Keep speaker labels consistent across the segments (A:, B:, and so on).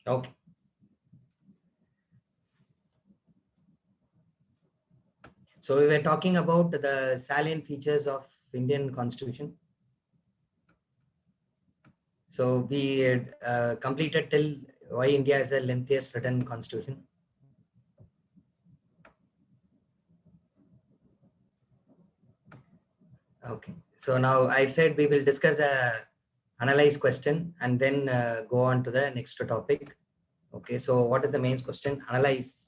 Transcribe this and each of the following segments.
A: Okay. So we were talking about the salient features of Indian Constitution. So we completed till why India is the lengthiest written constitution. Okay. So now I said we will discuss a analyze question and then go on to the next topic. Okay. So what is the main question? Analyze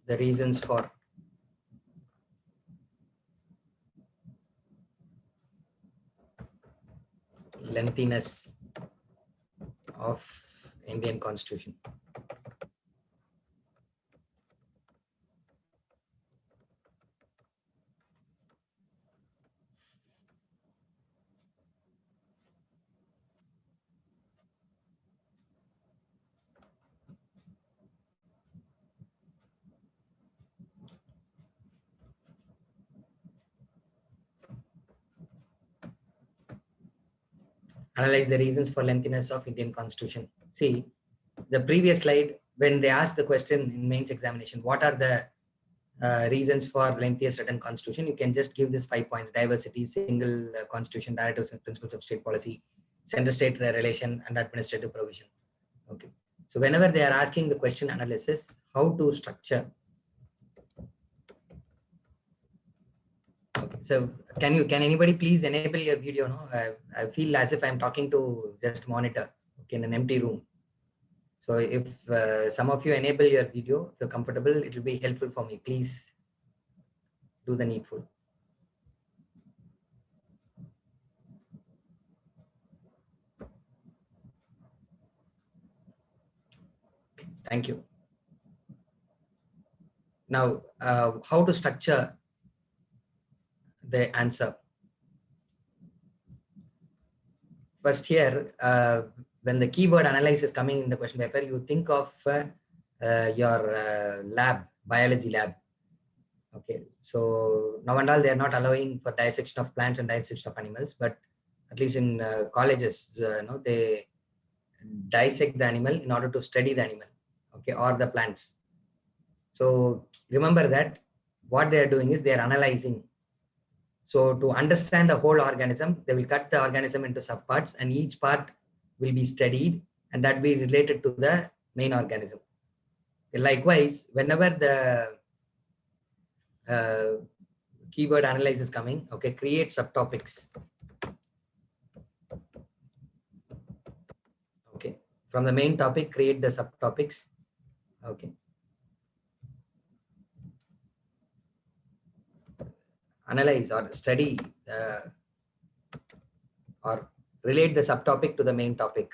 A: the reasons for lengthiness of Indian Constitution. Analyze the reasons for lengthiness of Indian Constitution. See, the previous slide, when they asked the question in mains examination, what are the reasons for lengthiest written constitution, you can just give this 5 points: diversity, single constitution, directives and principles of state policy, center-state relation, and administrative provision. Okay. So whenever they are asking the question analysis, how to structure. Okay. So can anybody please enable your video? No, I feel as if I'm talking to just monitor, okay, in an empty room. So if some of you enable your video, if you're comfortable, it will be helpful for me. Please do the needful. Thank you. Now, how to structure the answer? First here, when the keyword analysis is coming in the question paper, you think of your lab, biology lab. Okay, so now and all, they are not allowing for dissection of plants and dissection of animals, but at least in colleges, they dissect the animal in order to study the animal, okay, or the plants. So remember that what they are doing is they are analyzing. So to understand a whole organism, they will cut the organism into subparts, and each part will be studied, and that will be related to the main organism. Likewise, whenever the keyword analysis is coming, okay, create subtopics. Okay, from the main topic, create the subtopics. Okay. Analyze or study or relate the subtopic to the main topic.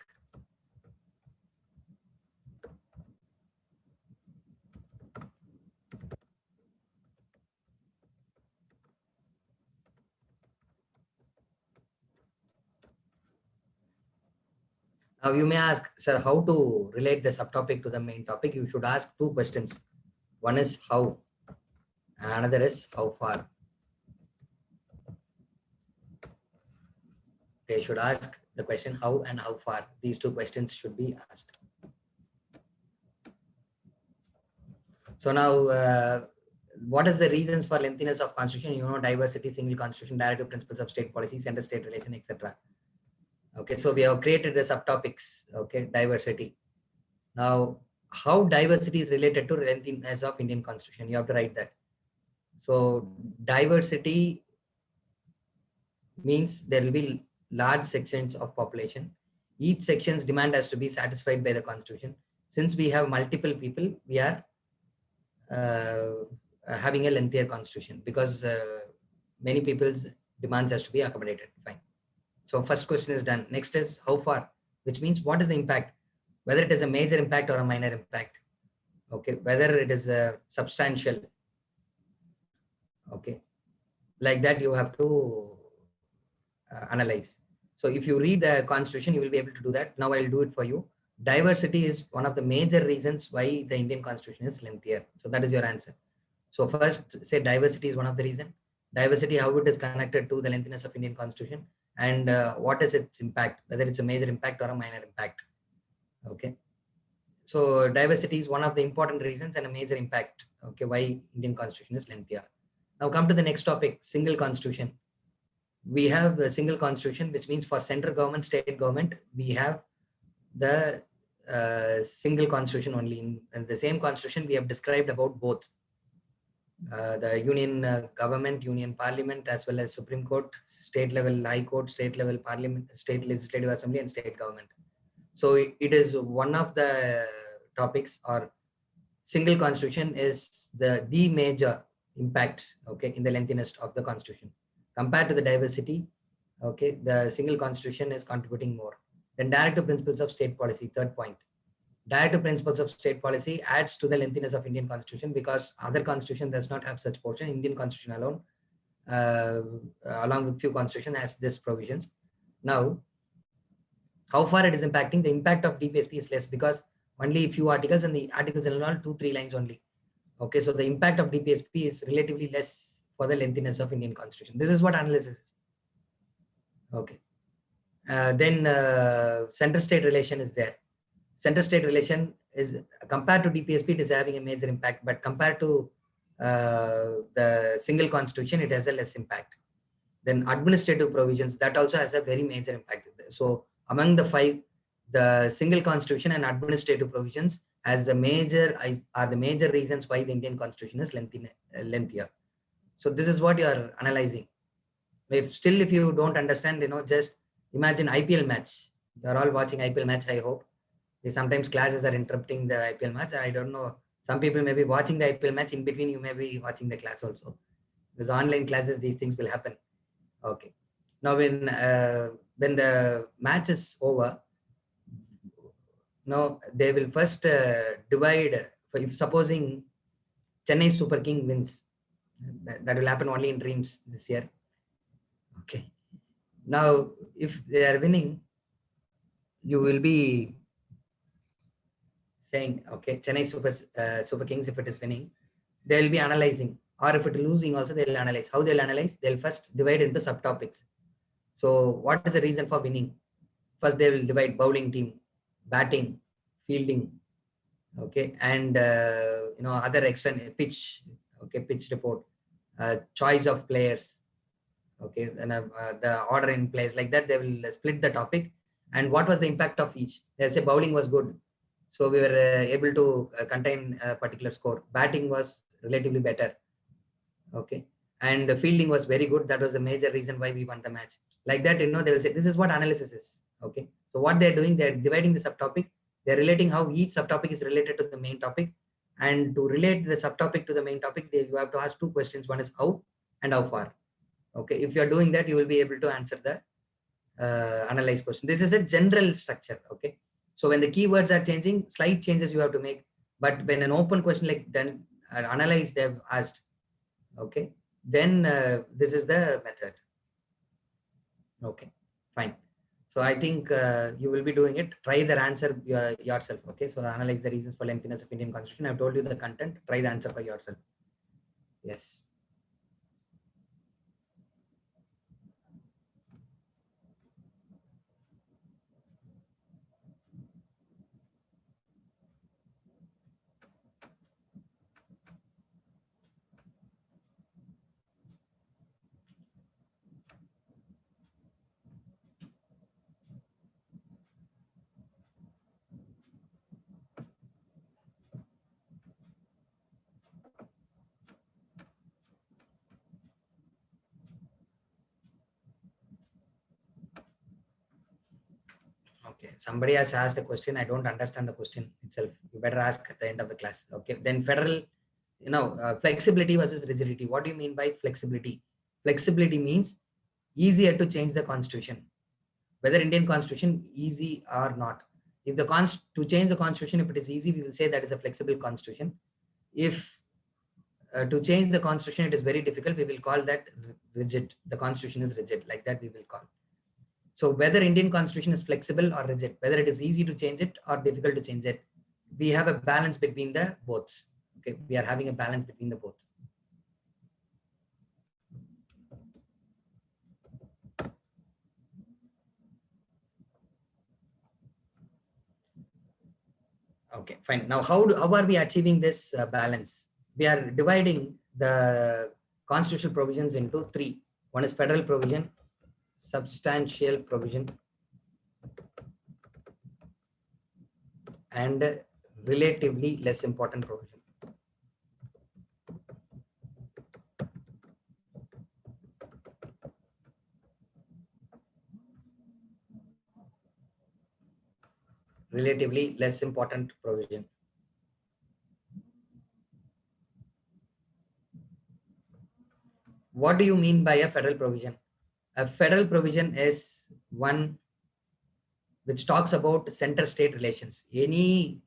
A: Now you may ask, sir, how to relate the subtopic to the main topic? You should ask two questions. One is how, and another is how far. They should ask the question how and how far. These two questions should be asked. So now, what is the reasons for lengthiness of constitution? Diversity, single constitution, directive principles of state policy, center-state relation, etc. Okay, so we have created the subtopics. Okay, diversity. Now, how diversity is related to lengthiness of Indian Constitution? You have to write that. So diversity means there will be large sections of population. Each section's demand has to be satisfied by the Constitution. Since we have multiple people, we are having a lengthier Constitution because many people's demands has to be accommodated. Fine. So first question is done. Next is how far, which means what is the impact, whether it is a major impact or a minor impact. Okay, whether it is substantial. Okay, like that you have to analyze. So if you read the Constitution, you will be able to do that. Now I'll do it for you. Diversity is one of the major reasons why the Indian Constitution is lengthier. So that is your answer. So first say diversity is one of the reason. diversity, how it is connected to the lengthiness of Indian constitution, and what is its impact, whether it's a major impact or a minor impact. Okay. So diversity is one of the important reasons and a major impact. Okay, why Indian constitution is lengthier. Now come to the next topic, single constitution. We have a single constitution, which means for central government, state government, we have the single constitution only. In the same constitution, we have described about both the union government, union parliament, as well as Supreme Court, state level high court, state level parliament, state legislative assembly, and state government. So it is one of the topics, or single constitution is the major impact, okay, in the lengthiness of the constitution. Compared to the diversity, okay, the single constitution is contributing more. Then directive principles of state policy, third point. Directive principles of state policy adds to the lengthiness of Indian constitution, because other constitution does not have such portion. Indian constitution alone, along with few constitution, has this provisions. Now, how far it is impacting? The impact of DPSP is less, because only a few articles, and the articles in all 2-3 lines only. Okay, so the impact of DPSP is relatively less for the lengthiness of Indian constitution. This is what analysis is. Okay. Then center-state relation is there. Center-state relation is, compared to DPSP, it is having a major impact, but compared to the single constitution, it has a less impact. Then administrative provisions, that also has a very major impact. So among the 5, the single constitution and administrative provisions as the major are the major reasons why the Indian constitution is lengthier. So this is what you are analyzing. If you don't understand, just imagine IPL match. You are all watching IPL match, I hope. Sometimes classes are interrupting the IPL match. I don't know. Some people may be watching the IPL match. In between, you may be watching the class also. Because online classes, these things will happen. Okay. Now, when the match is over, now they will first divide. If supposing Chennai Super King wins, that will happen only in dreams this year. Okay. Now, if they are winning, you will be saying, okay, Chennai Super Kings, if it is winning, they will be analyzing. Or if it is losing also, they will analyze. How they will analyze? They will first divide into subtopics. So what is the reason for winning? First, they will divide bowling team, batting, fielding, okay, and other external pitch, okay, pitch report, choice of players, okay, and the order in place, like that. They will split the topic, and what was the impact of each. They'll say bowling was good, so we were able to contain a particular score. Batting was relatively better, okay, and fielding was very good. That was the major reason why we won the match. Like that, they will say this is what analysis is. Okay, so what they're doing, they're dividing the subtopic. They're relating how each subtopic is related to the main topic, and to relate the subtopic to the main topic, you have to ask 2 questions. One is how and how far. Okay, if you're doing that, you will be able to answer the analyze question. This is a general structure. Okay, so when the keywords are changing, slight changes you have to make. But when an open question like then analyze, they've asked, okay, then this is the method. Okay, fine. So I think you will be doing it. Try the answer yourself. Okay, so analyze the reasons for lengthiness of Indian constitution. I've told you the content. Try the answer for yourself. Yes. Okay, somebody has asked a question. I don't understand the question itself. You better ask at the end of the class. Okay, then federal, flexibility versus rigidity. What do you mean by flexibility? Flexibility means easier to change the constitution. Whether Indian constitution easy or not. If to change the constitution, if it is easy, we will say that is a flexible constitution. If to change the constitution, it is very difficult, we will call that rigid. The constitution is rigid, like that we will call. So whether Indian constitution is flexible or rigid, whether it is easy to change it or difficult to change it, we have a balance between the both. Okay, we are having a balance between the both. Okay, fine. Now, how are we achieving this balance? We are dividing the constitutional provisions into three. One is federal provision, substantial provision, and relatively less important provision. Relatively less important provision. What do you mean by a federal provision? A federal provision is one which talks about center-state relations. Any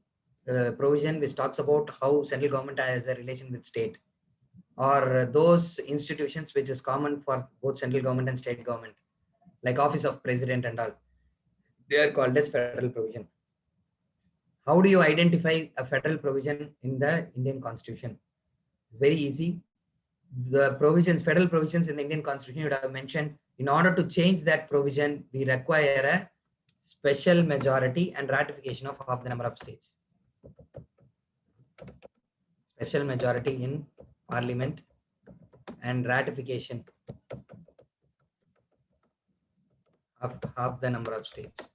A: provision which talks about how central government has a relation with state, or those institutions which is common for both central government and state government, like office of president and all, they are called as federal provision. How do you identify a federal provision in the Indian Constitution? Very easy. The provisions, federal provisions in the Indian Constitution, you would have mentioned, in order to change that provision, we require a special majority and ratification of half the number of states. Special majority in parliament and ratification of half the number of states.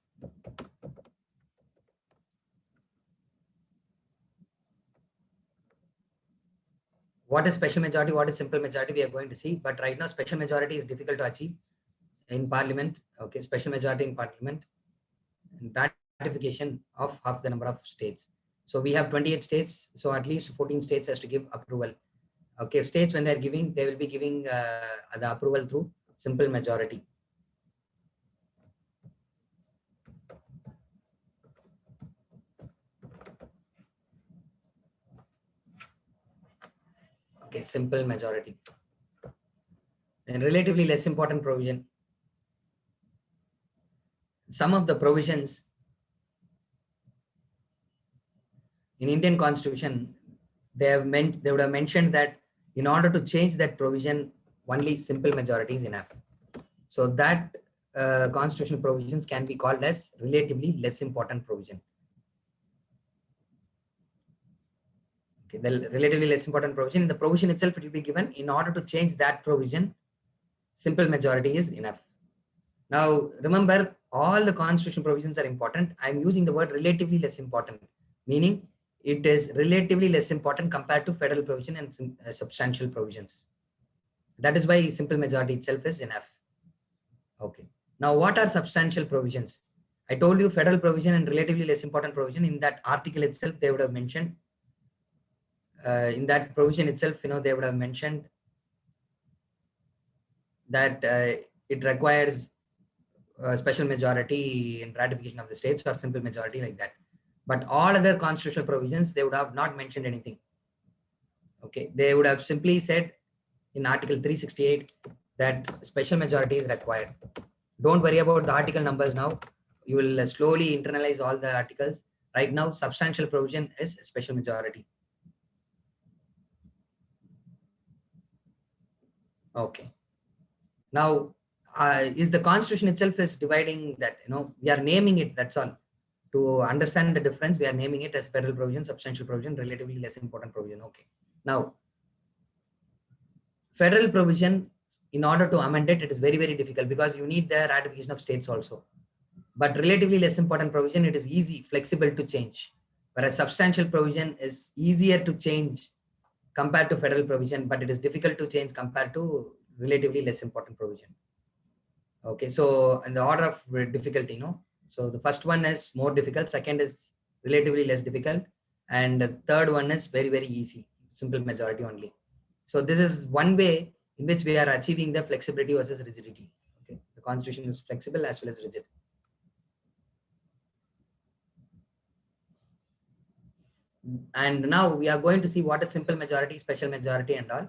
A: What is special majority? What is simple majority? We are going to see. But right now, special majority is difficult to achieve in parliament. Okay, special majority in parliament and ratification of half the number of states. So we have 28 states. So at least 14 states has to give approval. Okay, states when they're giving, they will be giving the approval through simple majority. Okay, simple majority. And relatively less important provision. Some of the provisions in Indian Constitution, they would have mentioned that in order to change that provision, only simple majority is enough. So that constitutional provisions can be called as relatively less important provision. Okay, the relatively less important provision, in the provision itself, it will be given in order to change that provision, simple majority is enough. Now, remember, all the constitutional provisions are important. I'm using the word relatively less important, meaning it is relatively less important compared to federal provision and substantial provisions. That is why simple majority itself is enough. Okay. Now, what are substantial provisions? I told you federal provision and relatively less important provision. In that article itself, they would have mentioned. In that provision itself, they would have mentioned that it requires special majority in ratification of the states or simple majority like that. But all other constitutional provisions, they would have not mentioned anything. Okay, they would have simply said in Article 368 that special majority is required. Don't worry about the article numbers now. You will slowly internalize all the articles. Right now, substantial provision is special majority. Okay. Now, is the Constitution itself is dividing that, we are naming it, that's all. To understand the difference, we are naming it as federal provision, substantial provision, relatively less important provision. Okay. Now, federal provision, in order to amend it, it is very, very difficult because you need the ratification of states also. But relatively less important provision, it is easy, flexible to change. Whereas substantial provision is easier to change compared to federal provision, but it is difficult to change compared to relatively less important provision. Okay, so in the order of difficulty, so the first one is more difficult, second is relatively less difficult, and the third one is very, very easy, simple majority only. So this is one way in which we are achieving the flexibility versus rigidity. Okay, the Constitution is flexible as well as rigid. And now we are going to see what is simple majority, special majority and all.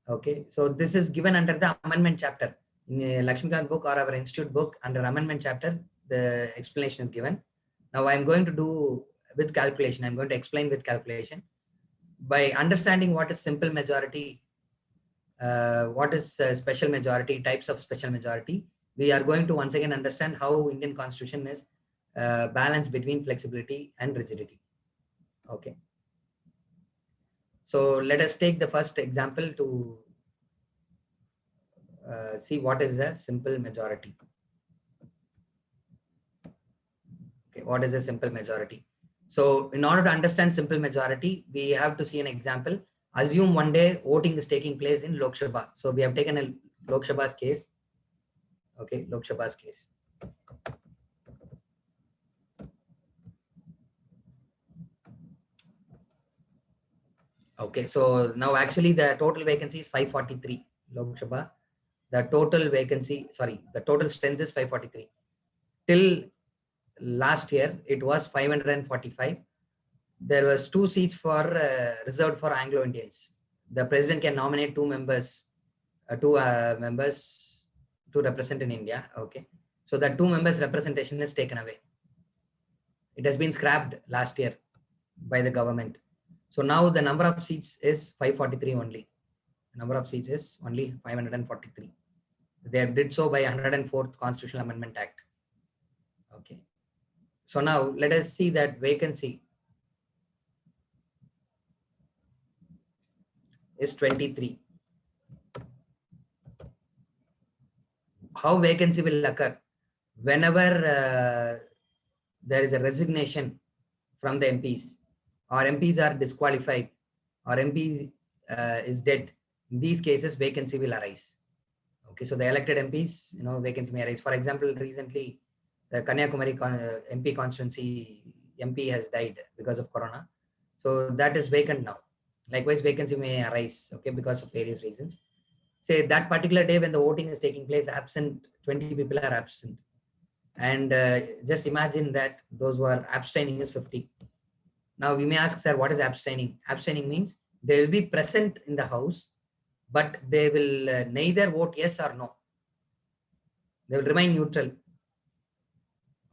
A: Okay, so this is given under the amendment chapter. In a Lakshmikant book or our institute book, under amendment chapter, the explanation is given. Now I'm going to do with calculation. I'm going to explain with calculation. By understanding what is simple majority, what is special majority, types of special majority, we are going to once again understand how Indian Constitution is balanced between flexibility and rigidity. Okay. So let us take the first example to see what is a simple majority. Okay, what is a simple majority? So in order to understand simple majority, we have to see an example. Assume one day voting is taking place in Lok Sabha. So we have taken a Lok Sabha's case. Okay, Lok Sabha's case. Okay, so now actually the total vacancy is 543 Lok Sabha. The total vacancy, sorry, the total strength is 543. Till last year, it was 545. There was 2 seats for reserved for Anglo Indians. The president can nominate 2 members, two members to represent in India. Okay, so that 2 members representation is taken away. It has been scrapped last year by the government. So now the number of seats is 543 only. The number of seats is only 543. They did so by 104th Constitutional Amendment Act. Okay. So now let us see that vacancy is 23. How vacancy will occur? Whenever there is a resignation from the MPs, or MPs are disqualified, or MP is dead, in these cases vacancy will arise. Okay, so the elected MPs, vacancy may arise. For example, recently the Kanyakumari MP constituency MP has died because of corona, so that is vacant now. Likewise, vacancy may arise, okay, because of various reasons. Say that particular day when the voting is taking place, 20 people are absent, and just imagine that those who are abstaining is 50. Now we may ask, sir, what is abstaining? Abstaining means they will be present in the house, but they will neither vote yes or no. They will remain neutral.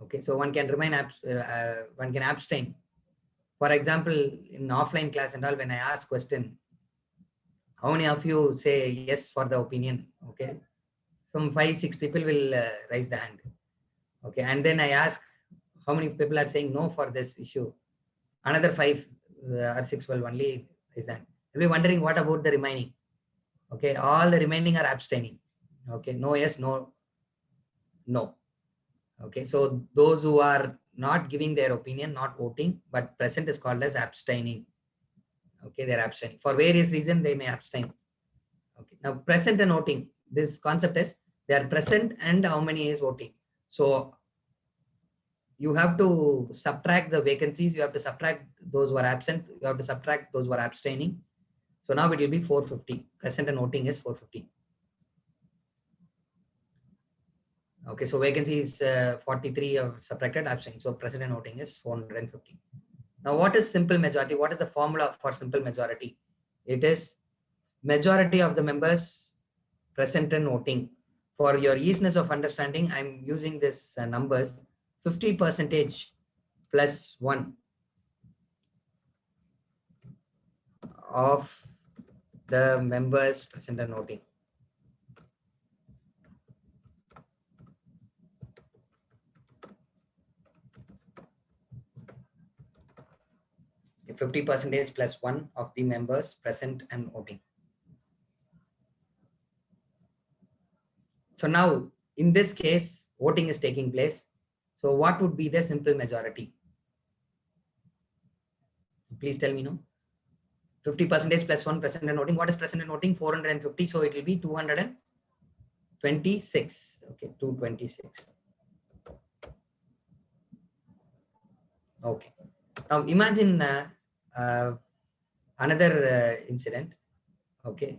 A: Okay, so one can remain one can abstain. For example, in offline class and all, when I ask question, how many of you say yes for the opinion? Okay, some 5-6 people will raise the hand. Okay, and then I ask how many people are saying no for this issue. Another 5 or 6 will only raise the hand. You'll be wondering what about the remaining? Okay, all the remaining are abstaining. Okay, no yes, no, no. Okay, so those who are not giving their opinion, not voting, but present is called as abstaining. Okay, they're abstaining. For various reasons, they may abstain. Okay, now present and voting. This concept is they are present and how many is voting. So you have to subtract the vacancies, you have to subtract those who are absent, you have to subtract those who are abstaining. So now it will be 450. Present and voting is 450. Okay, so vacancy is 43 of subtracted abstaining. So present and voting is 450. Now what is simple majority? What is the formula for simple majority? It is majority of the members present and voting. For your easiness of understanding, I'm using this numbers 50% plus 1 of the members present and voting. 50% plus 1 of the members present and voting. So now in this case, voting is taking place. So what would be the simple majority? Please tell me, no? 50% plus 1 present and voting. What is present and voting? 450. So it will be 226. Okay, 226. Okay. Now imagine another incident. Okay,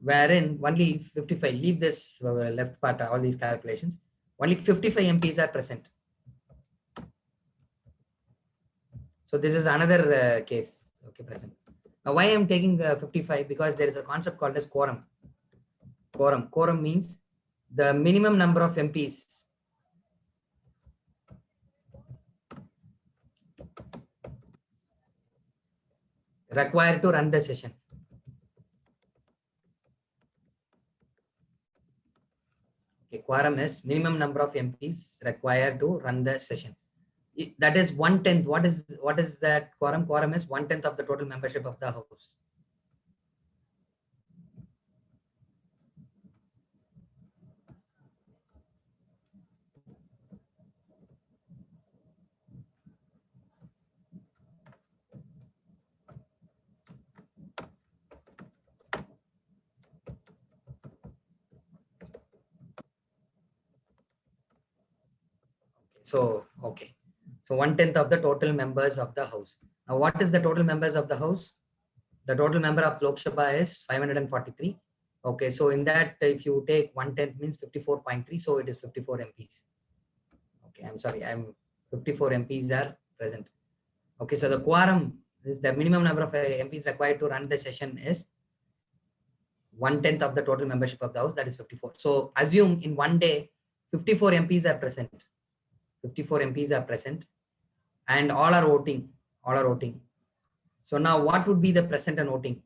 A: wherein only 55. Leave this left part. All these calculations. Only 55 MPs are present. So this is another case. Okay, present. Now why I'm taking 55? Because there is a concept called as quorum. Quorum means the minimum number of MPs required to run the session. Okay, quorum is minimum number of MPs required to run the session. That is 1/10. What is that quorum? Quorum is 1/10 of the total membership of the house. So okay. So 1/10 of the total members of the house. Now what is the total members of the house? The total member of Lok Sabha is 543. Okay, so in that, if you take 1/10 means 54.3, so it is 54 MPs. Okay, I'm sorry, 54 MPs are present. Okay, so the quorum is the minimum number of MPs required to run the session is 1/10 of the total membership of the house, that is 54. So assume in one day, 54 MPs are present. 54 MPs are present and all are voting. All are voting. So now what would be the present and voting?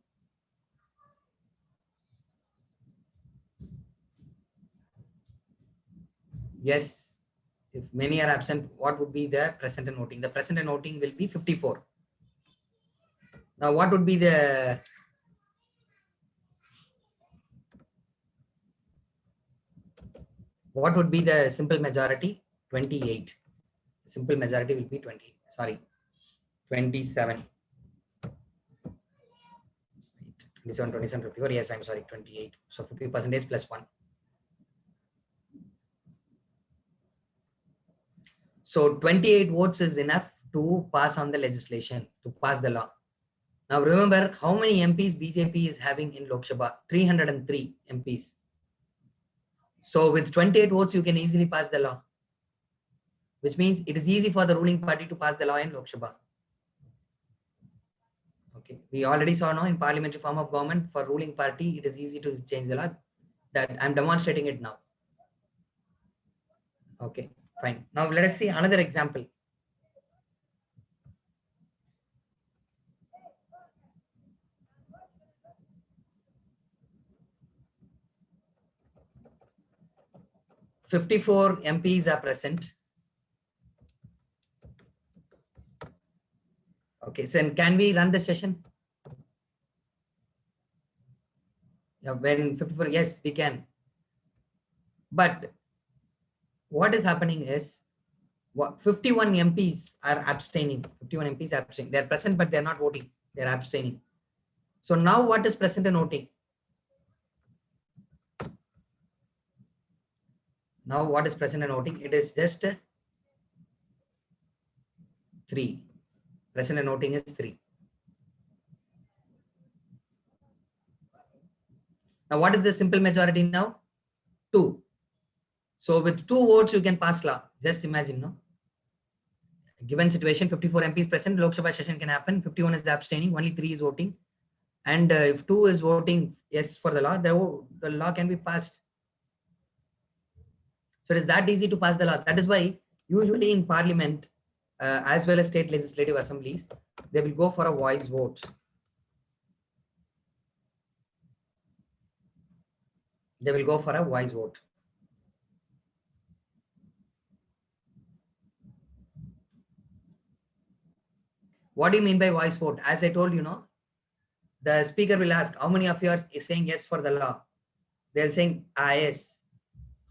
A: Yes, if many are absent, what would be the present and voting? The present and voting will be 54. Now what would be the simple majority? 28. Simple majority will be 20. Sorry, 27. 27, 27, 54. Yes, I'm sorry, 28. So 50% plus 1. So 28 votes is enough to pass on the legislation, to pass the law. Now remember how many MPs BJP is having in Lok Sabha? 303 MPs. So with 28 votes, you can easily pass the law, which means it is easy for the ruling party to pass the law in Lok Sabha. Okay, we already saw now in parliamentary form of government for ruling party, it is easy to change the law. That I'm demonstrating it now. Okay, fine. Now let us see another example. "54 MPs are present." Okay, so can we run the session? Yeah, when 54, yes, we can. But what is happening is 51 MPs are abstaining. 51 MPs are abstaining. They're present, but they're not voting. They're abstaining. So now what is present and voting? Now what is present and voting? It is just 3. Present and voting is 3. Now what is the simple majority now? 2. So with 2 votes, you can pass law. Just imagine, no? Given situation, 54 MPs present, Lok Sabha session can happen. 51 is abstaining, only 3 is voting. And if 2 is voting yes for the law, the law can be passed. So it is that easy to pass the law. That is why usually in parliament, as well as state legislative assemblies, they will go for a voice vote. They will go for a voice vote. What do you mean by voice vote? As I told you, the speaker will ask, how many of you are saying yes for the law? They'll saying, yes.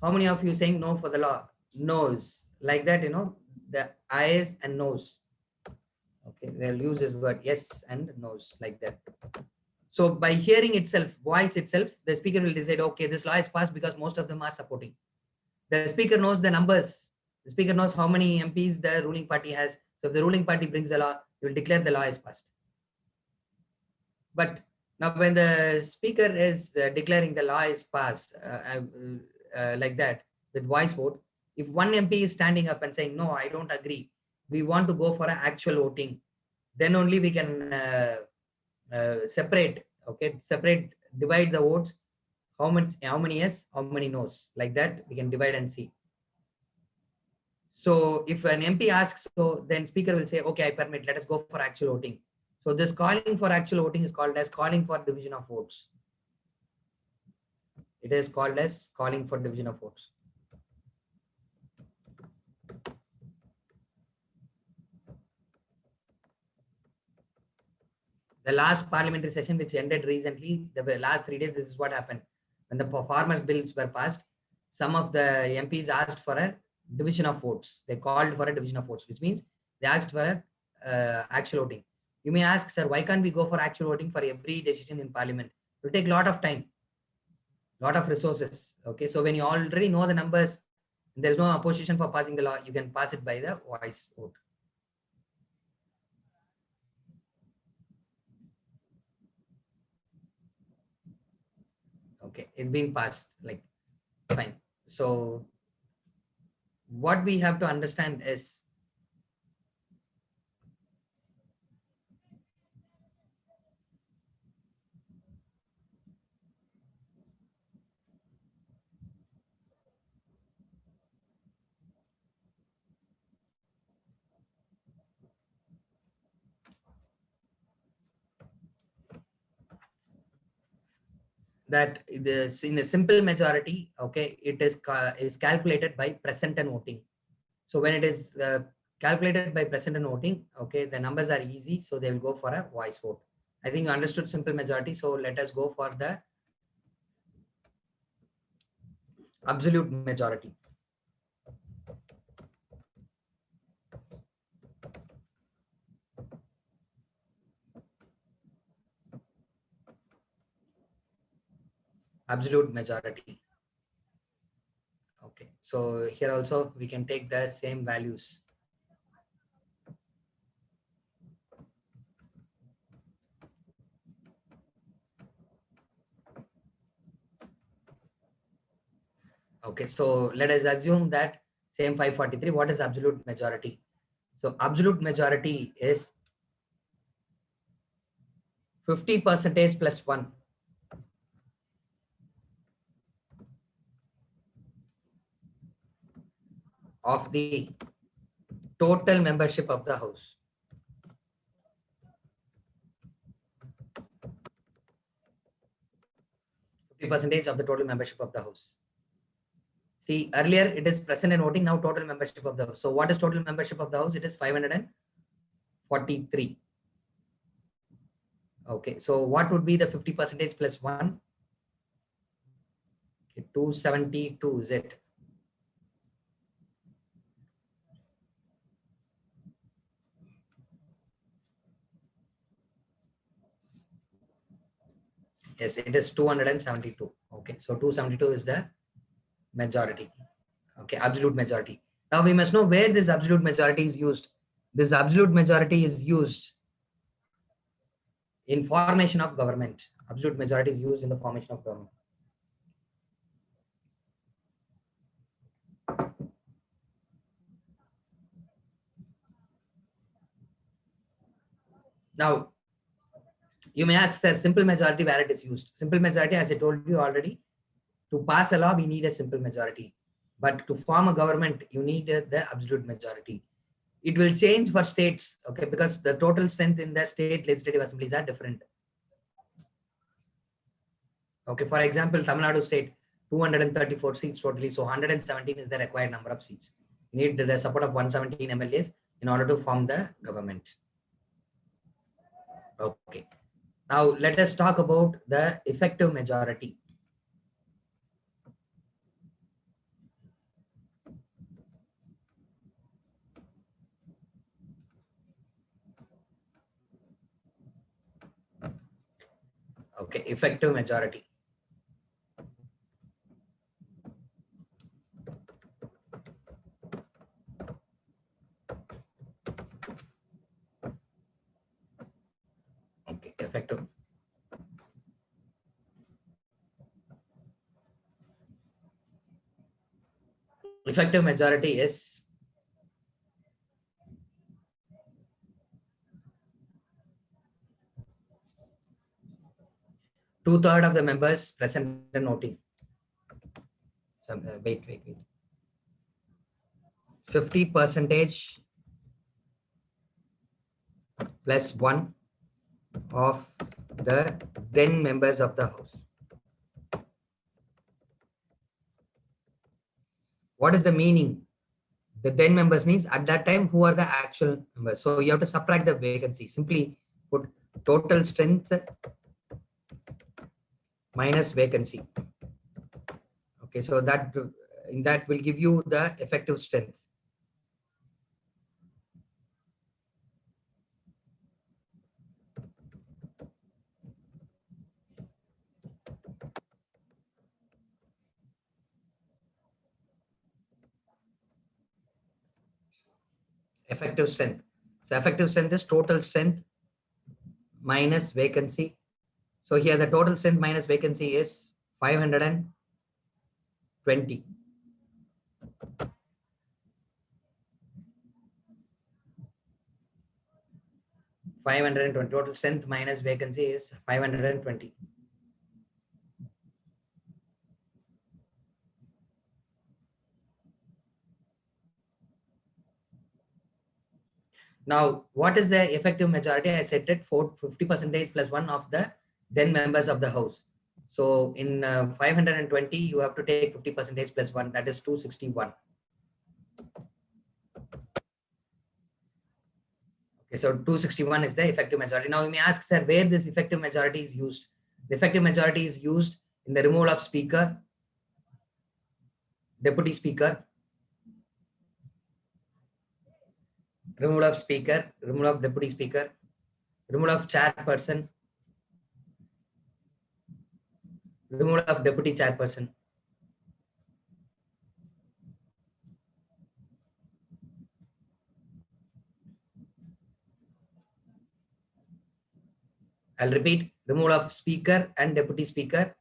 A: How many of you saying no for the law? No's. Like that, the yes and no's. Okay, they'll use this word yes and no's like that. So by hearing itself, voice itself, the speaker will decide, okay, this law is passed because most of them are supporting. The speaker knows the numbers. The speaker knows how many MPs the ruling party has. So if the ruling party brings the law, he will declare the law is passed. But now when the speaker is declaring the law is passed like that with voice vote, if one MP is standing up and saying, no, I don't agree, we want to go for an actual voting, then only we can separate, divide the votes, how many yes, how many no's, like that we can divide and see. So if an MP asks, so then speaker will say, okay, I permit, let us go for actual voting. So this calling for actual voting is called as calling for division of votes. It is called as calling for division of votes. The last parliamentary session, which ended recently, the last 3 days, this is what happened. When the farmers' bills were passed, some of the MPs asked for a division of votes. They called for a division of votes, which means they asked for a actual voting. You may ask, sir, why can't we go for actual voting for every decision in parliament? It will take a lot of time, lot of resources. Okay, so when you already know the numbers, there's no opposition for passing the law, you can pass it by the voice vote. Okay, it's been passed, like, fine. So what we have to understand is that in a simple majority, okay, it is calculated by present and voting. So when it is calculated by present and voting, okay, the numbers are easy, so they will go for a voice vote. I think you understood simple majority, so let us go for the absolute majority. Absolute majority. Okay, so here also we can take the same values. Okay, so let us assume that same 543. What is absolute majority? So absolute majority is 50% plus 1 of the total membership of the house. 50% of the total membership of the house. See, earlier it is present and voting, now total membership of the house. So what is total membership of the house? It is 543. Okay, so what would be the 50% plus 1? Okay, 272, is it? Yes, it is 272. Okay, so 272 is the majority. Okay, absolute majority. Now we must know where this absolute majority is used. This absolute majority is used in formation of government. Absolute majority is used in the formation of government. Now, you may ask, sir, simple majority where it is used. Simple majority, as I told you already, to pass a law, we need a simple majority. But to form a government, you need the absolute majority. It will change for states, okay, because the total strength in the state legislative assemblies are different. Okay, for example, Tamil Nadu state, 234 seats totally, so 117 is the required number of seats. You need the support of 117 MLAs in order to form the government. Okay, now let us talk about the effective majority. Okay, effective majority. Okay, effective. Effective majority is 2/3 of the members present and voting. Wait. 50% plus 1 of the then members of the house. What is the meaning? The then members means at that time who are the actual members. So you have to subtract the vacancy. Simply put total strength minus vacancy. Okay, so that in that will give you the effective strength. Effective strength. So effective strength is total strength minus vacancy. So here the total strength minus vacancy is 520. 520 total strength minus vacancy is 520. Now, what is the effective majority? I set it for 50% plus one of the then members of the house. So in 520, you have to take 50% plus one, that is 261. Okay, so 261 is the effective majority. Now you may ask, sir, where this effective majority is used? The effective majority is used in the removal of speaker, deputy speaker, removal of speaker, removal of deputy speaker, removal of chairperson, removal of deputy chairperson. I'll repeat, removal of speaker and deputy speaker.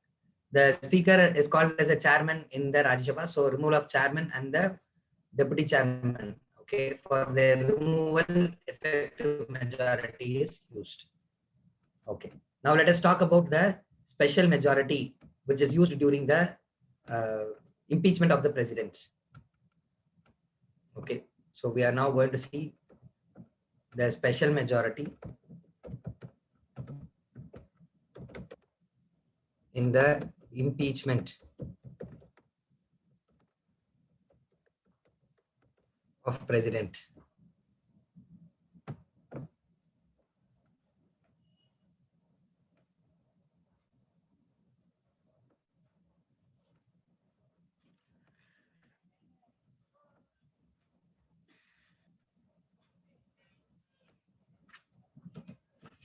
A: The speaker is called as a chairman in the Rajya Sabha. So removal of chairman and the deputy chairman. Okay, for the removal, effective majority is used. Okay, now let us talk about the special majority which is used during the impeachment of the president. Okay, so we are now going to see the special majority in the impeachment of president.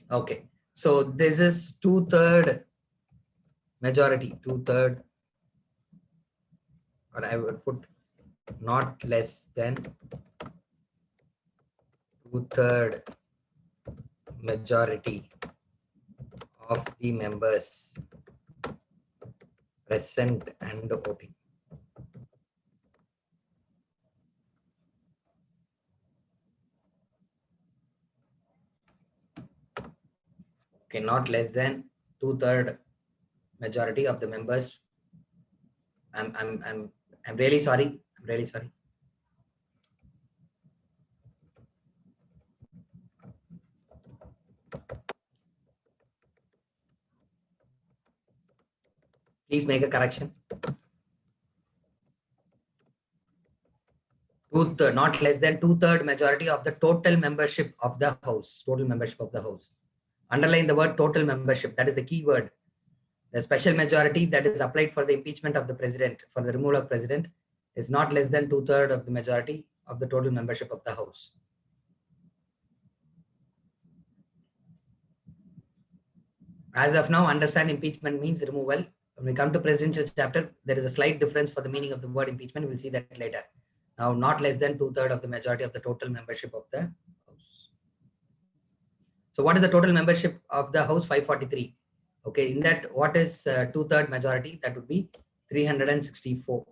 A: Okay, so this is 2/3 majority, 2/3, or I would put not less than 2/3 majority of the members present and voting. Okay, not less than 2/3 majority of the members. I'm really sorry. I'm really sorry. Please make a correction. Not less than 2/3 majority of the total membership of the house. Total membership of the house. Underline the word total membership. That is the key word. The special majority that is applied for the impeachment of the president, for the removal of president, is not less than 2/3 of the majority of the total membership of the house. As of now, understand impeachment means removal. When we come to presidential chapter, there is a slight difference for the meaning of the word impeachment. We'll see that later. Now, not less than 2/3 of the majority of the total membership of the house. So what is the total membership of the house? 543. Okay, in that, what is 2/3 majority? That would be 364.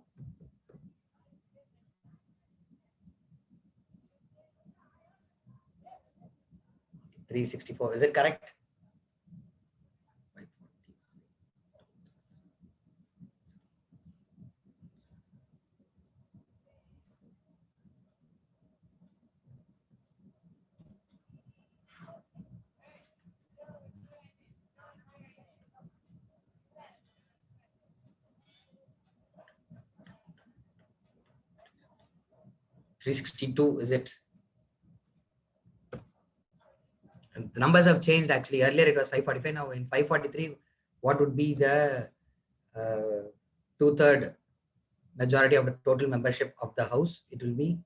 A: 364. Is it correct? $362, is it? The numbers have changed actually. Earlier it was 545. Now in 543, what would be the two-third majority of the total membership of the House? It will be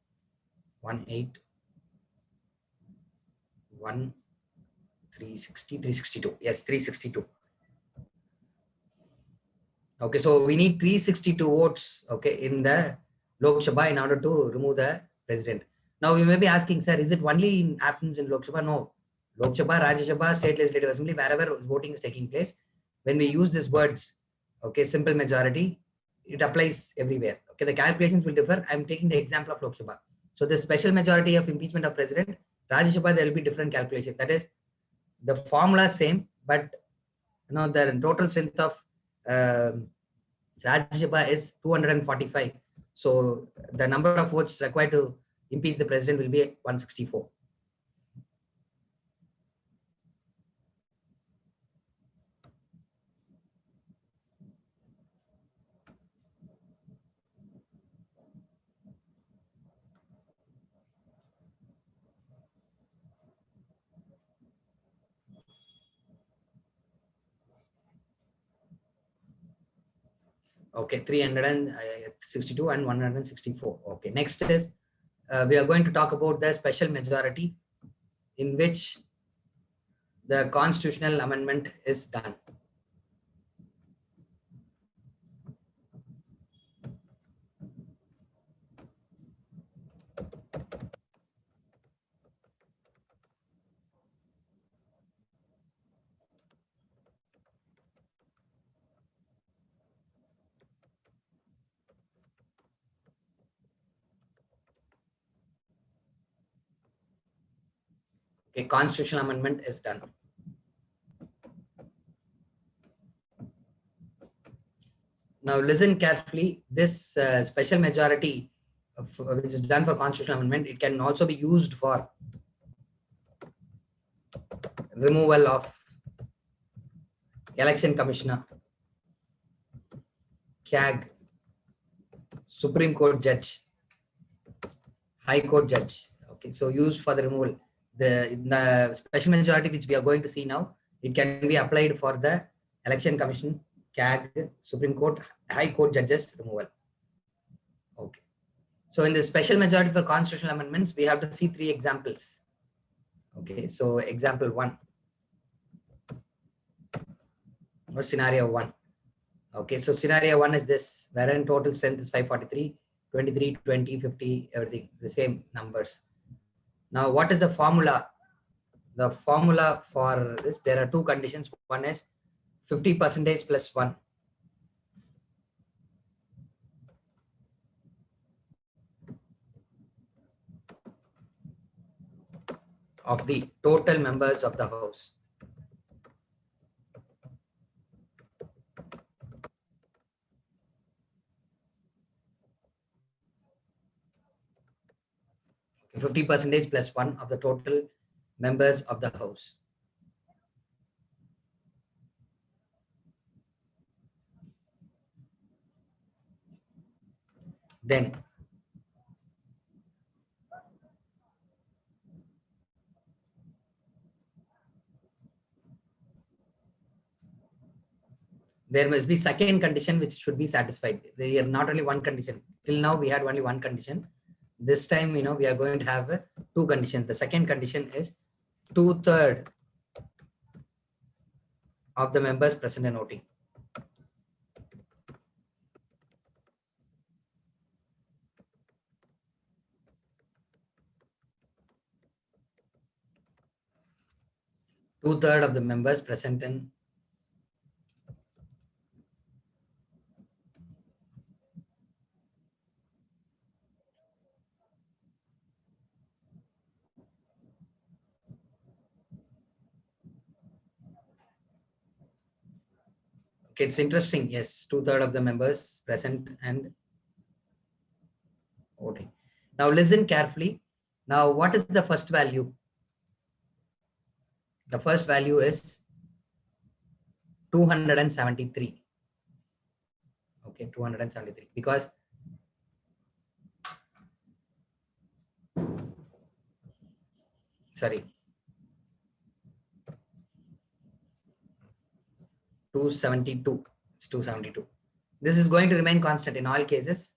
A: 362. Yes, 362. Okay, so we need 362 votes, okay, in the Lok Sabha in order to remove the president. Now you may be asking, sir, is it only happens in Lok Sabha? No. Lok Sabha, Rajya Sabha, State Legislative Assembly, wherever voting is taking place, when we use these words, okay, simple majority, it applies everywhere. Okay, the calculations will differ. I'm taking the example of Lok Sabha. So the special majority of impeachment of president, Rajya Sabha, there will be different calculation. That is, the formula same, but the total strength of Rajya Sabha is 245. So the number of votes required to impeach the president will be 164. Okay, 362 and 164. Okay, next is we are going to talk about the special majority in which the constitutional amendment is done. Okay, constitutional amendment is done. Now listen carefully. This special majority which is done for constitutional amendment, it can also be used for removal of election commissioner, CAG, Supreme Court judge, High Court judge. Okay, so used for the removal. The special majority which we are going to see now, it can be applied for the election commission, CAG, Supreme Court, High Court judges removal. Okay. So in the special majority for constitutional amendments, we have to see 3 examples. Okay, so example 1 or scenario 1. Okay, so scenario 1 is this, wherein total strength is 543, 23, 20, 50, everything, the same numbers. Now, what is the formula? The formula for this, there are 2 conditions. One is 50% plus 1. Of the total members of the House. Okay, 50% plus 1 of the total members of the House. Then there must be second condition which should be satisfied. There are not only one condition. Till now we had only one condition. This time, we are going to have 2 conditions. The second condition is 2/3 of the members present and voting. Two-thirds of the members present in okay, it's interesting. Yes, 2/3 of the members present and voting. Now listen carefully. Now, what is the first value? The first value is 273. Okay, 273, because sorry, 272. It's 272. This is going to remain constant in all cases.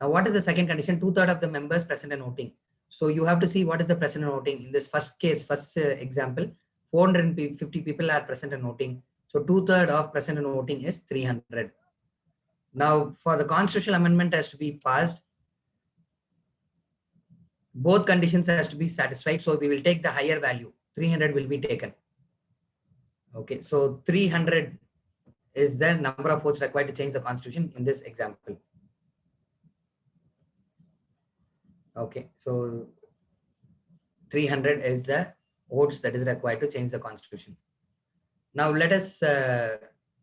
A: Now, what is the second condition? 2/3 of the members present and voting. So you have to see what is the present and voting. In this first case, first example, 450 people are present and voting. So 2/3 of present and voting is 300. Now, for the constitutional amendment has to be passed, both conditions has to be satisfied. So we will take the higher value. 300 will be taken. Okay, so 300 is the number of votes required to change the constitution in this example. Okay, so 300 is the votes that is required to change the constitution. Now let us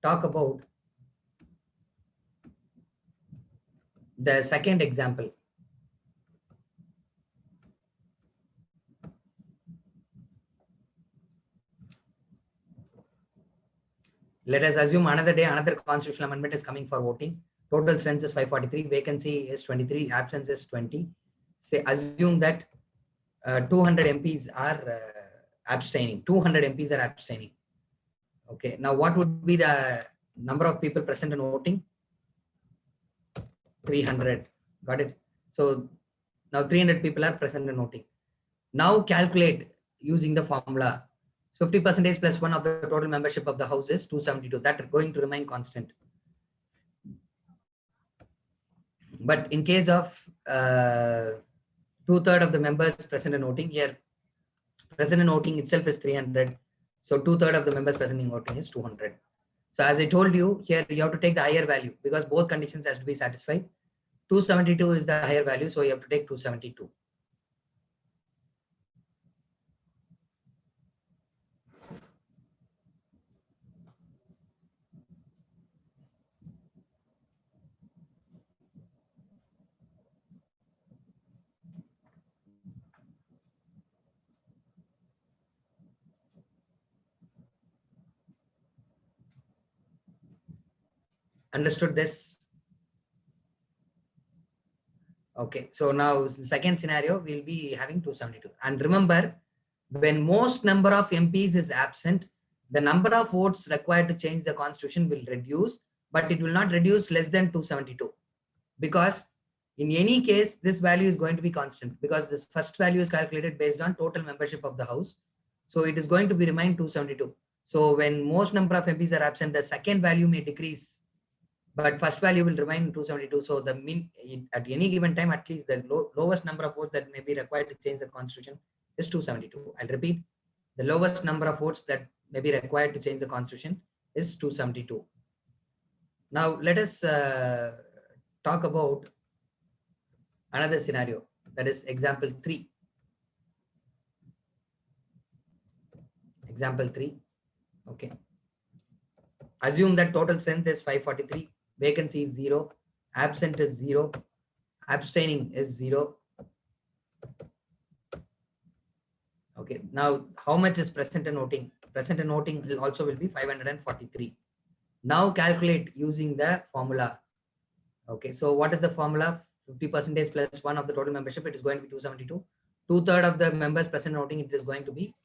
A: talk about the second example. Let us assume another day, another constitutional amendment is coming for voting. Total strength is 543, vacancy is 23, absence is 20. Say, assume that 200 MPs are abstaining. 200 MPs are abstaining. Okay, now what would be the number of people present and voting? 300. Got it? So now 300 people are present and voting. Now calculate using the formula. 50% plus 1 of the total membership of the house is 272. That is going to remain constant. But in case of 2/3 of the members present and voting, here present and voting itself is 300. So 2/3 of the members present and voting is 200. So as I told you, here you have to take the higher value because both conditions has to be satisfied. 272 is the higher value, so you have to take 272. Understood this? Okay, so now the second scenario will be having 272. And remember, when most number of MPs is absent, the number of votes required to change the constitution will reduce, but it will not reduce less than 272. Because in any case, this value is going to be constant because this first value is calculated based on total membership of the house. So it is going to be remain 272. So when most number of MPs are absent, the second value may decrease, but first value will remain 272. So the mean at any given time, at least the lowest number of votes that may be required to change the constitution is 272. I'll repeat, the lowest number of votes that may be required to change the constitution is 272. Now let us talk about another scenario, that is example 3. Example 3. Okay. Assume that total strength is 543, vacancy is 0, absent is 0, abstaining is 0. Okay, now how much is present and voting? Present and voting will be 543. Now calculate using the formula. Okay, so what is the formula? 50% plus 1 of the total membership, it is going to be 272. 2/3 of the members present voting, it is going to be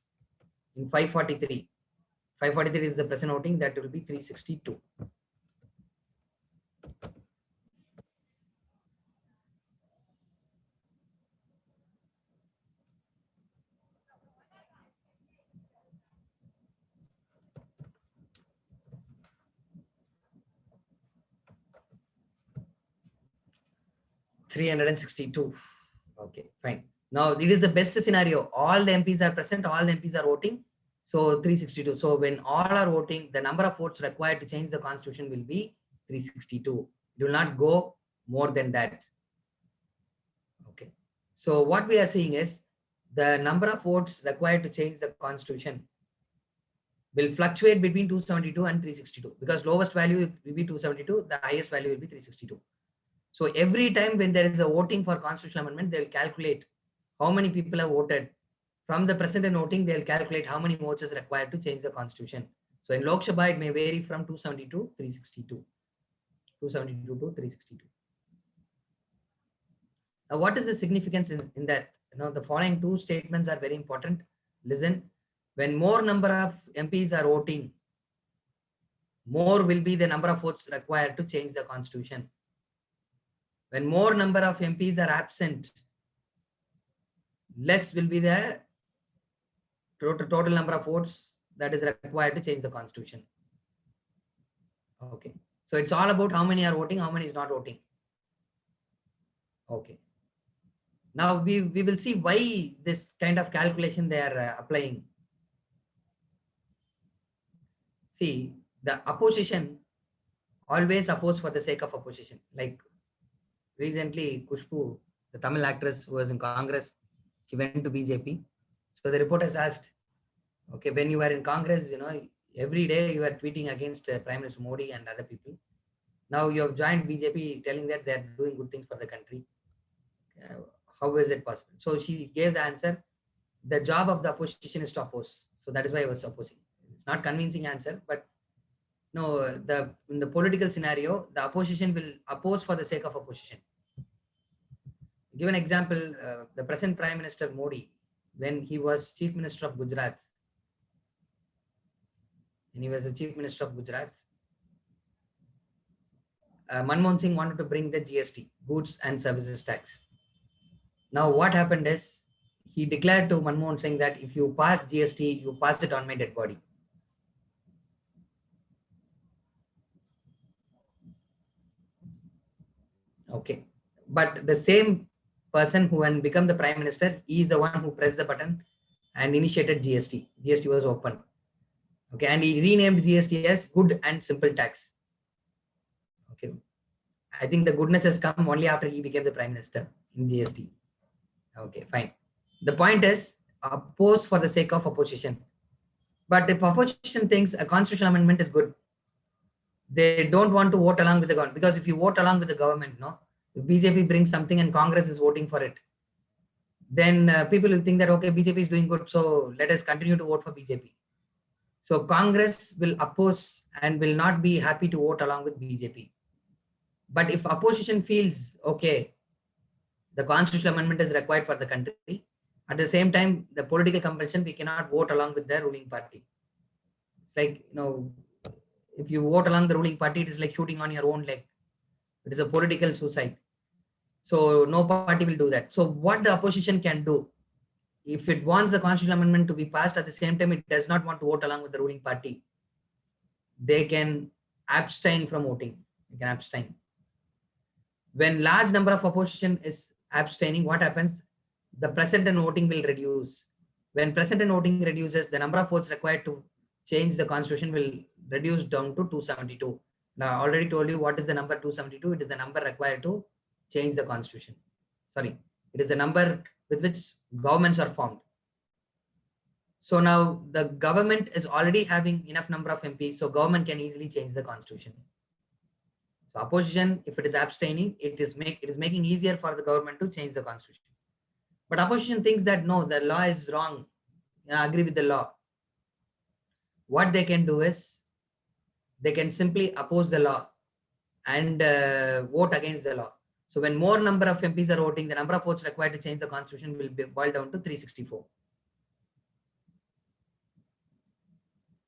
A: in 543. 543 is the present voting, that will be 362. $362. Okay, fine. Now it is the best scenario. All the MPs are present, all the MPs are voting. So 362. So when all are voting, the number of votes required to change the constitution will be 362. It will not go more than that. Okay. So what we are seeing is the number of votes required to change the constitution will fluctuate between 272 and 362 because lowest value will be 272, the highest value will be 362. So every time when there is a voting for constitutional amendment, they will calculate how many people have voted. From the present and voting, they will calculate how many votes is required to change the constitution. So in Lok Sabha, it may vary from 272 to 362. 272 to 362. Now, what is the significance in that? The following two statements are very important. Listen, when more number of MPs are voting, more will be the number of votes required to change the constitution. When more number of MPs are absent, less will be the total number of votes that is required to change the constitution. Okay. So it's all about how many are voting, how many is not voting. Okay. Now we will see why this kind of calculation they are applying. See, the opposition always oppose for the sake of opposition. Like recently, Kushbu, the Tamil actress who was in Congress, she went to BJP. So the reporters asked, okay, when you were in Congress, every day you were tweeting against Prime Minister Modi and other people. Now you have joined BJP telling that they are doing good things for the country. How is it possible? So she gave the answer, the job of the opposition is to oppose. So that is why I was opposing. It's not convincing answer, but no, in the political scenario, the opposition will oppose for the sake of opposition. Give an example, the present Prime Minister Modi, when he was Chief Minister of Gujarat, and he was the Chief Minister of Gujarat, Manmohan Singh wanted to bring the GST, Goods and Services Tax. Now what happened is, he declared to Manmohan Singh that if you pass GST, you pass it on my dead body. Okay. But the same person who had become the Prime Minister, he is the one who pressed the button and initiated GST. GST was open. Okay. And he renamed GST as Good and Simple Tax. Okay. I think the goodness has come only after he became the Prime Minister in GST. Okay, fine. The point is, oppose for the sake of opposition. But if opposition thinks a constitutional amendment is good, they don't want to vote along with the government. Because if you vote along with the government, if BJP brings something and Congress is voting for it, then people will think that, okay, BJP is doing good, so let us continue to vote for BJP. So Congress will oppose and will not be happy to vote along with BJP. But if opposition feels, okay, the constitutional amendment is required for the country, at the same time, the political compulsion, we cannot vote along with the ruling party. It's like, if you vote along the ruling party, it is like shooting on your own leg. It is a political suicide. So no party will do that. So what the opposition can do, if it wants the constitutional amendment to be passed, at the same time, it does not want to vote along with the ruling party, they can abstain from voting. They can abstain. When large number of opposition is abstaining, what happens? The present and voting will reduce. When present and voting reduces, the number of votes required to change the constitution will reduce down to 272. Now, I already told you what is the number 272. It is the number required to change the constitution. Sorry, it is the number with which governments are formed. So now the government is already having enough number of MPs, so government can easily change the constitution. So opposition, if it is abstaining, it is making easier for the government to change the constitution. But opposition thinks that no, the law is wrong. I agree with the law. What they can do is, they can simply oppose the law and vote against the law. So when more number of MPs are voting, the number of votes required to change the constitution will be boiled down to 364.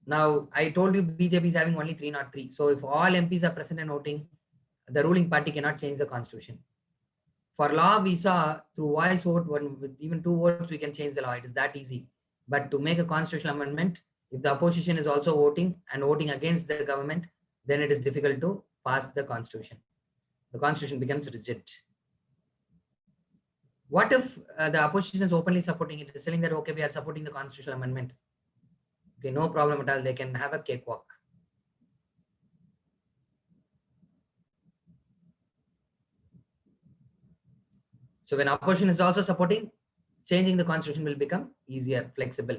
A: Now, I told you BJP is having only 303. So if all MPs are present and voting, the ruling party cannot change the constitution. For law, we saw through voice vote, with even 2 votes, we can change the law. It is that easy. But to make a constitutional amendment, if the opposition is also voting and voting against the government, then it is difficult to pass the constitution. The constitution becomes rigid. What if the opposition is openly supporting it, is telling that, okay, we are supporting the constitutional amendment. Okay, no problem at all. They can have a cakewalk. So when opposition is also supporting, changing the constitution will become easier, flexible.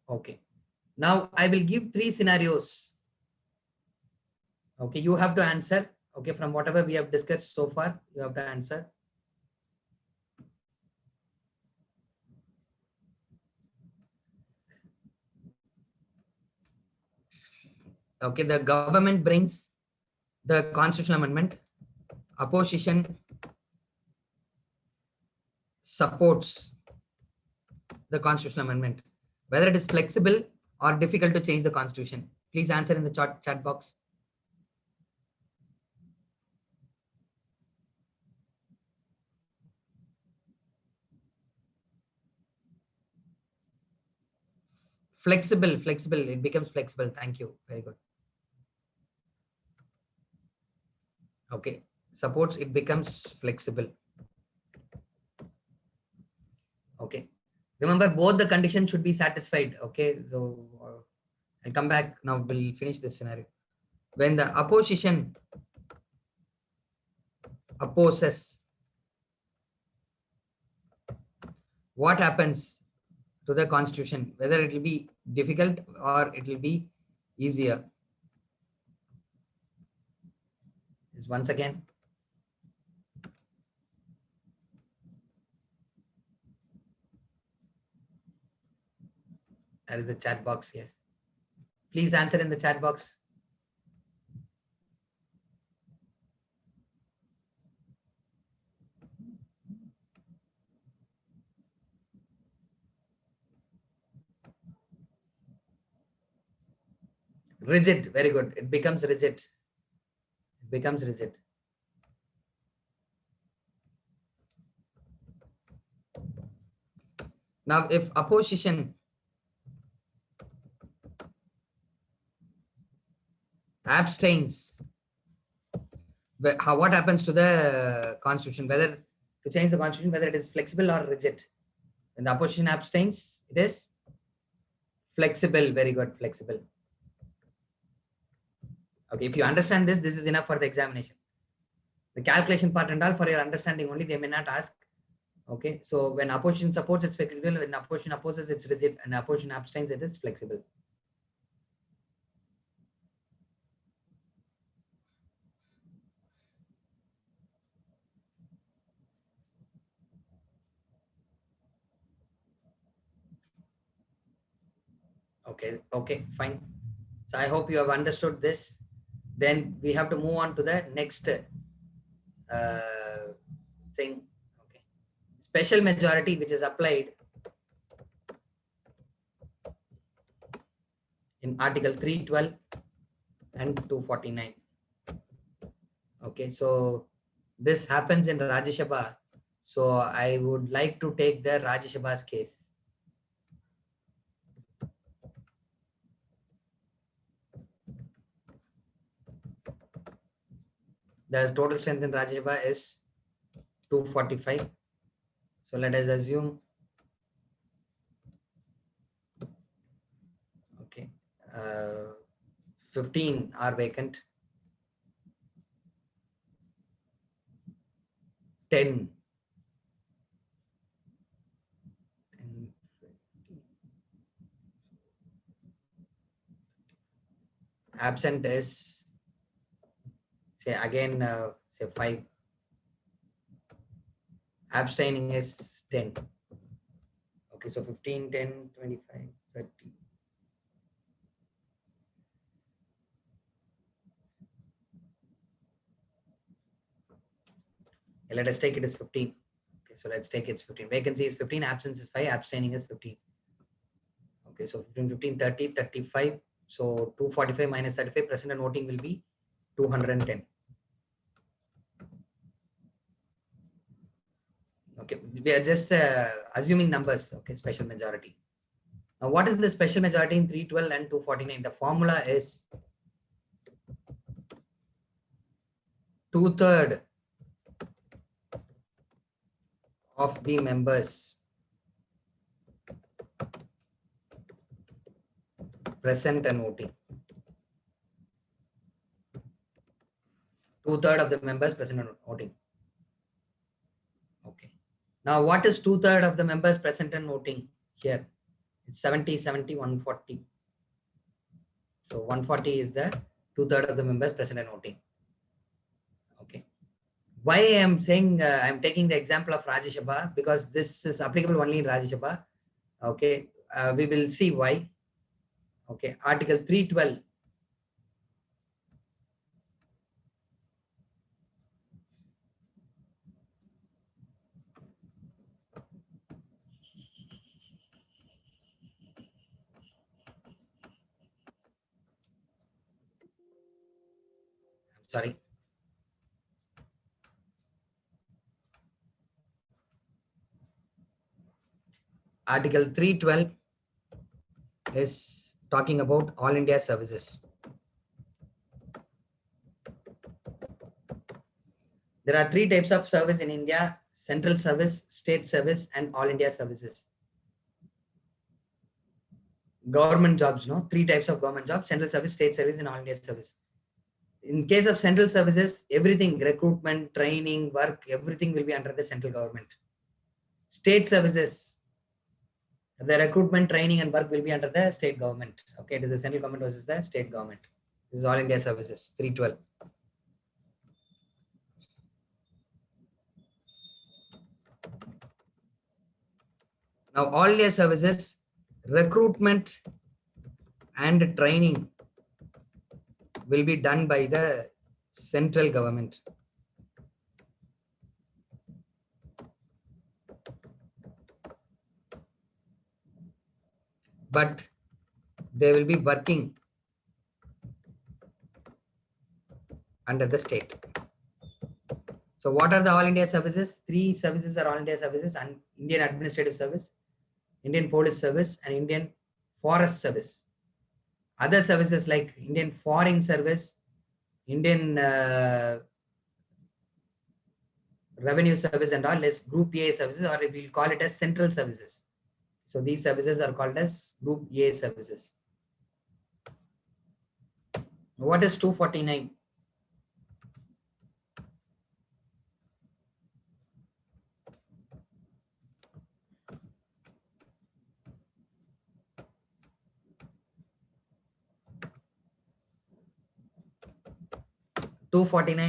A: Okay. Now I will give 3 scenarios. Okay, you have to answer. Okay, from whatever we have discussed so far, you have to answer. Okay, the government brings the constitutional amendment. Opposition supports the constitutional amendment. Whether it is flexible or difficult to change the constitution. Please answer in the chat box. Flexible, it becomes flexible. Thank you. Very good. Okay, supports, it becomes flexible. Okay, remember both the conditions should be satisfied. Okay, so I'll come back now. We'll finish this scenario. When the opposition opposes, what happens to the constitution? Whether it will be difficult or it will be easier. Is once again. That is the chat box. Yes. Please answer in the chat box. Rigid. Very good. It becomes rigid. It becomes rigid. Now, if opposition abstains, what happens to the constitution? Whether to change the constitution, whether it is flexible or rigid. When the opposition abstains, it is flexible. Very good. Flexible. Okay, if you understand this, this is enough for the examination. The calculation part and all for your understanding only, they may not ask. Okay, so when opposition supports, it's flexible. When opposition opposes, it's rigid. And opposition abstains, it is flexible. Okay, fine. So I hope you have understood this. Then we have to move on to the next thing. Okay, special majority which is applied in Article 312 and 249. Okay, so this happens in Rajya Sabha. So I would like to take the Rajya Sabha's case. The total strength in Rajya Sabha is 245. So let us assume, okay, 15 are vacant, 10 absent is, say again, say 5, abstaining is 10. Okay, so 15, 10, 25, 30. Okay, let us take it as 15. Okay, so let's take it's 15. Vacancy is 15, absence is 5, abstaining is 15. Okay, so 15, 15, 30, 35. So 245 minus 35, present and voting will be 210. Okay, we are just assuming numbers. Okay, special majority. Now, what is the special majority in 312 and 249? The formula is 2/3 of the members present and voting. 2/3 of the members present and voting. Okay. Now, what is 2/3 of the members present and voting here? It's 70, 70, 140. So 140 is the 2/3 of the members present and voting. Okay. Why I am saying I'm taking the example of Rajya Sabha, because this is applicable only in Rajya Sabha. Okay. We will see why. Okay. Article 312. sorry. Article 312 is talking about all India services. There are three types of service in India: central service, state service, and all India services. Government jobs, no? Three types of government jobs: central service, state service, and all India service. In case of central services, everything, recruitment, training, work, everything will be under the central government. State services, the recruitment, training, and work will be under the state government. Okay, it is the central government versus the state government. This is all India services, 312. Now, all India services, recruitment and training will be done by the central government. But they will be working under the state. So what are the all India services? Three services are all India services: and Indian Administrative Service, Indian Police Service, and Indian Forest Service. Other services like Indian Foreign Service, Indian Revenue Service, and all is Group A services, or we'll call it as central services. So these services are called as Group A services. What is 249?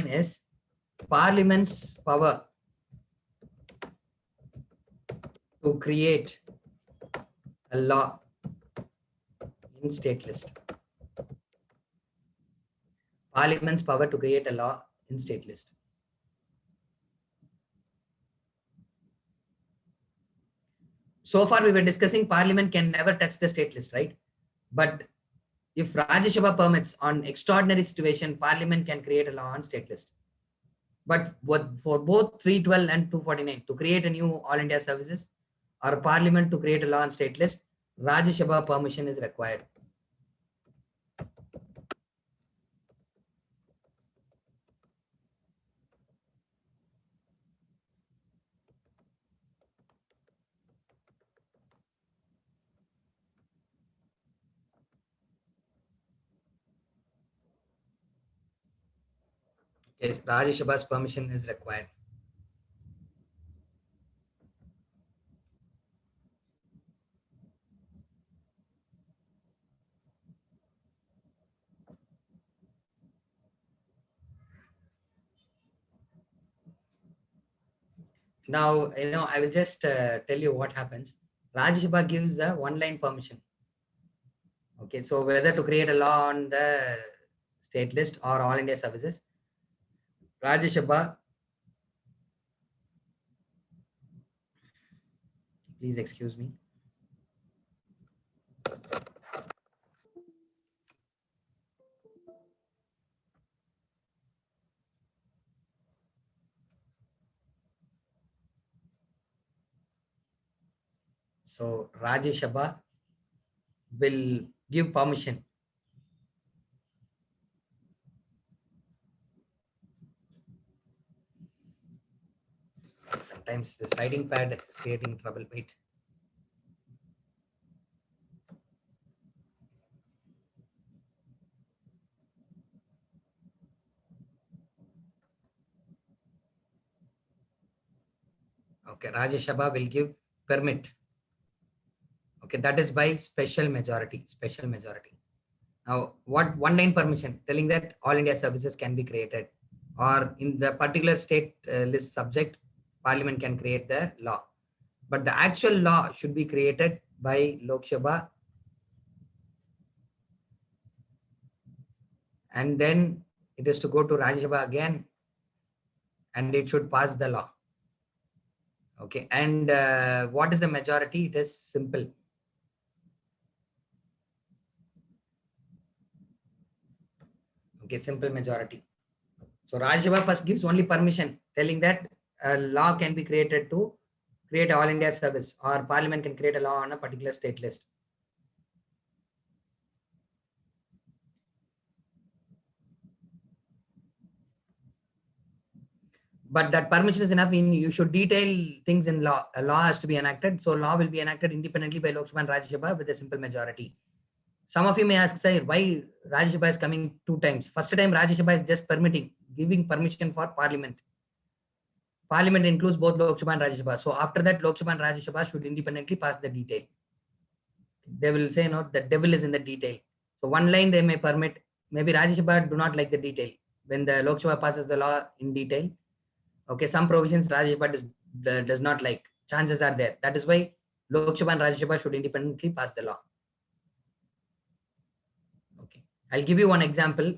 A: is Parliament's power to create a law in state list. Parliament's power to create a law in state list. So far we were discussing Parliament can never touch the state list, right? But if Rajya Sabha permits, on extraordinary situation, Parliament can create a law on state list. But for both 312 and 249, to create a new all India services or Parliament to create a law on state list, Rajya Sabha permission is required. Yes, Rajya Sabha's permission is required. Now, I will just tell you what happens. Rajya Sabha gives a one-line permission. Okay, so whether to create a law on the state list or all India services, Rajya Sabha, please excuse me. So Rajya Sabha will give permission. Sometimes this writing pad is creating trouble. Wait. Okay, Rajya Sabha will give permit. Okay, that is by special majority. Special majority. Now, what one-line permission telling that all India services can be created, or in the particular state list subject, Parliament can create the law. But the actual law should be created by Lok Sabha, and then it is to go to Rajya Sabha again, and it should pass the law. Okay, and what is the majority? It is simple. Okay, simple majority. So Rajya Sabha first gives only permission, telling that a law can be created to create all India service, or Parliament can create a law on a particular state list. But that permission is enough. You should detail things in law. A law has to be enacted. So law will be enacted independently by Lok Sabha and Rajya Sabha with a simple majority. Some of you may ask, sir, why Rajya Sabha is coming 2 times? First time Rajya Sabha is just giving permission for Parliament. Parliament includes both Lok Sabha and Rajya Sabha. So after that, Lok Sabha and Rajya Sabha should independently pass the detail. They will say, no, the devil is in the detail. So one line they may permit. Maybe Rajya Sabha do not like the detail. When the Lok Sabha passes the law in detail, okay, some provisions Rajya Sabha does not like. Chances are there. That is why Lok Sabha and Rajya Sabha should independently pass the law. Okay, I'll give you one example.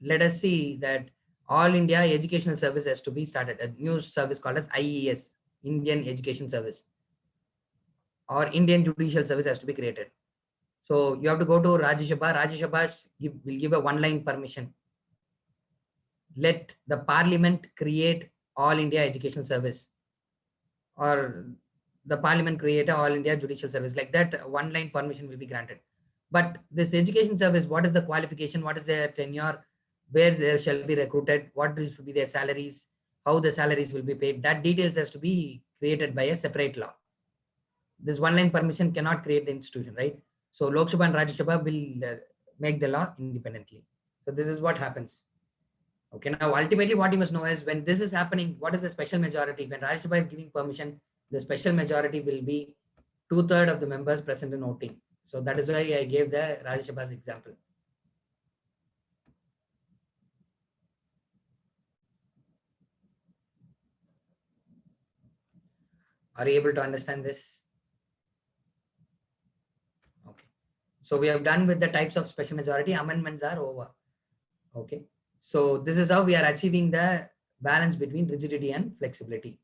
A: Let us see that All India Educational Service has to be started. A new service called as IES, Indian Education Service, or Indian Judicial Service has to be created. So you have to go to Rajya Sabha. Rajya Sabha will give a one-line permission. Let the Parliament create All India Education Service, or the Parliament create a All India Judicial Service. Like that, one-line permission will be granted. But this education service, what is the qualification? What is their tenure? Where they shall be recruited? What should be their salaries? How the salaries will be paid? That details has to be created by a separate law. This one-line permission cannot create the institution, right? So Lok Sabha and Rajya Sabha will make the law independently. So this is what happens. Okay, now ultimately what you must know is, when this is happening, what is the special majority? When Rajya Sabha is giving permission, the special majority will be 2/3 of the members present in voting. So that is why I gave the Rajya Sabha's example. Are you able to understand this? Okay. So we have done with the types of special majority. Amendments are over. Okay. So this is how we are achieving the balance between rigidity and flexibility.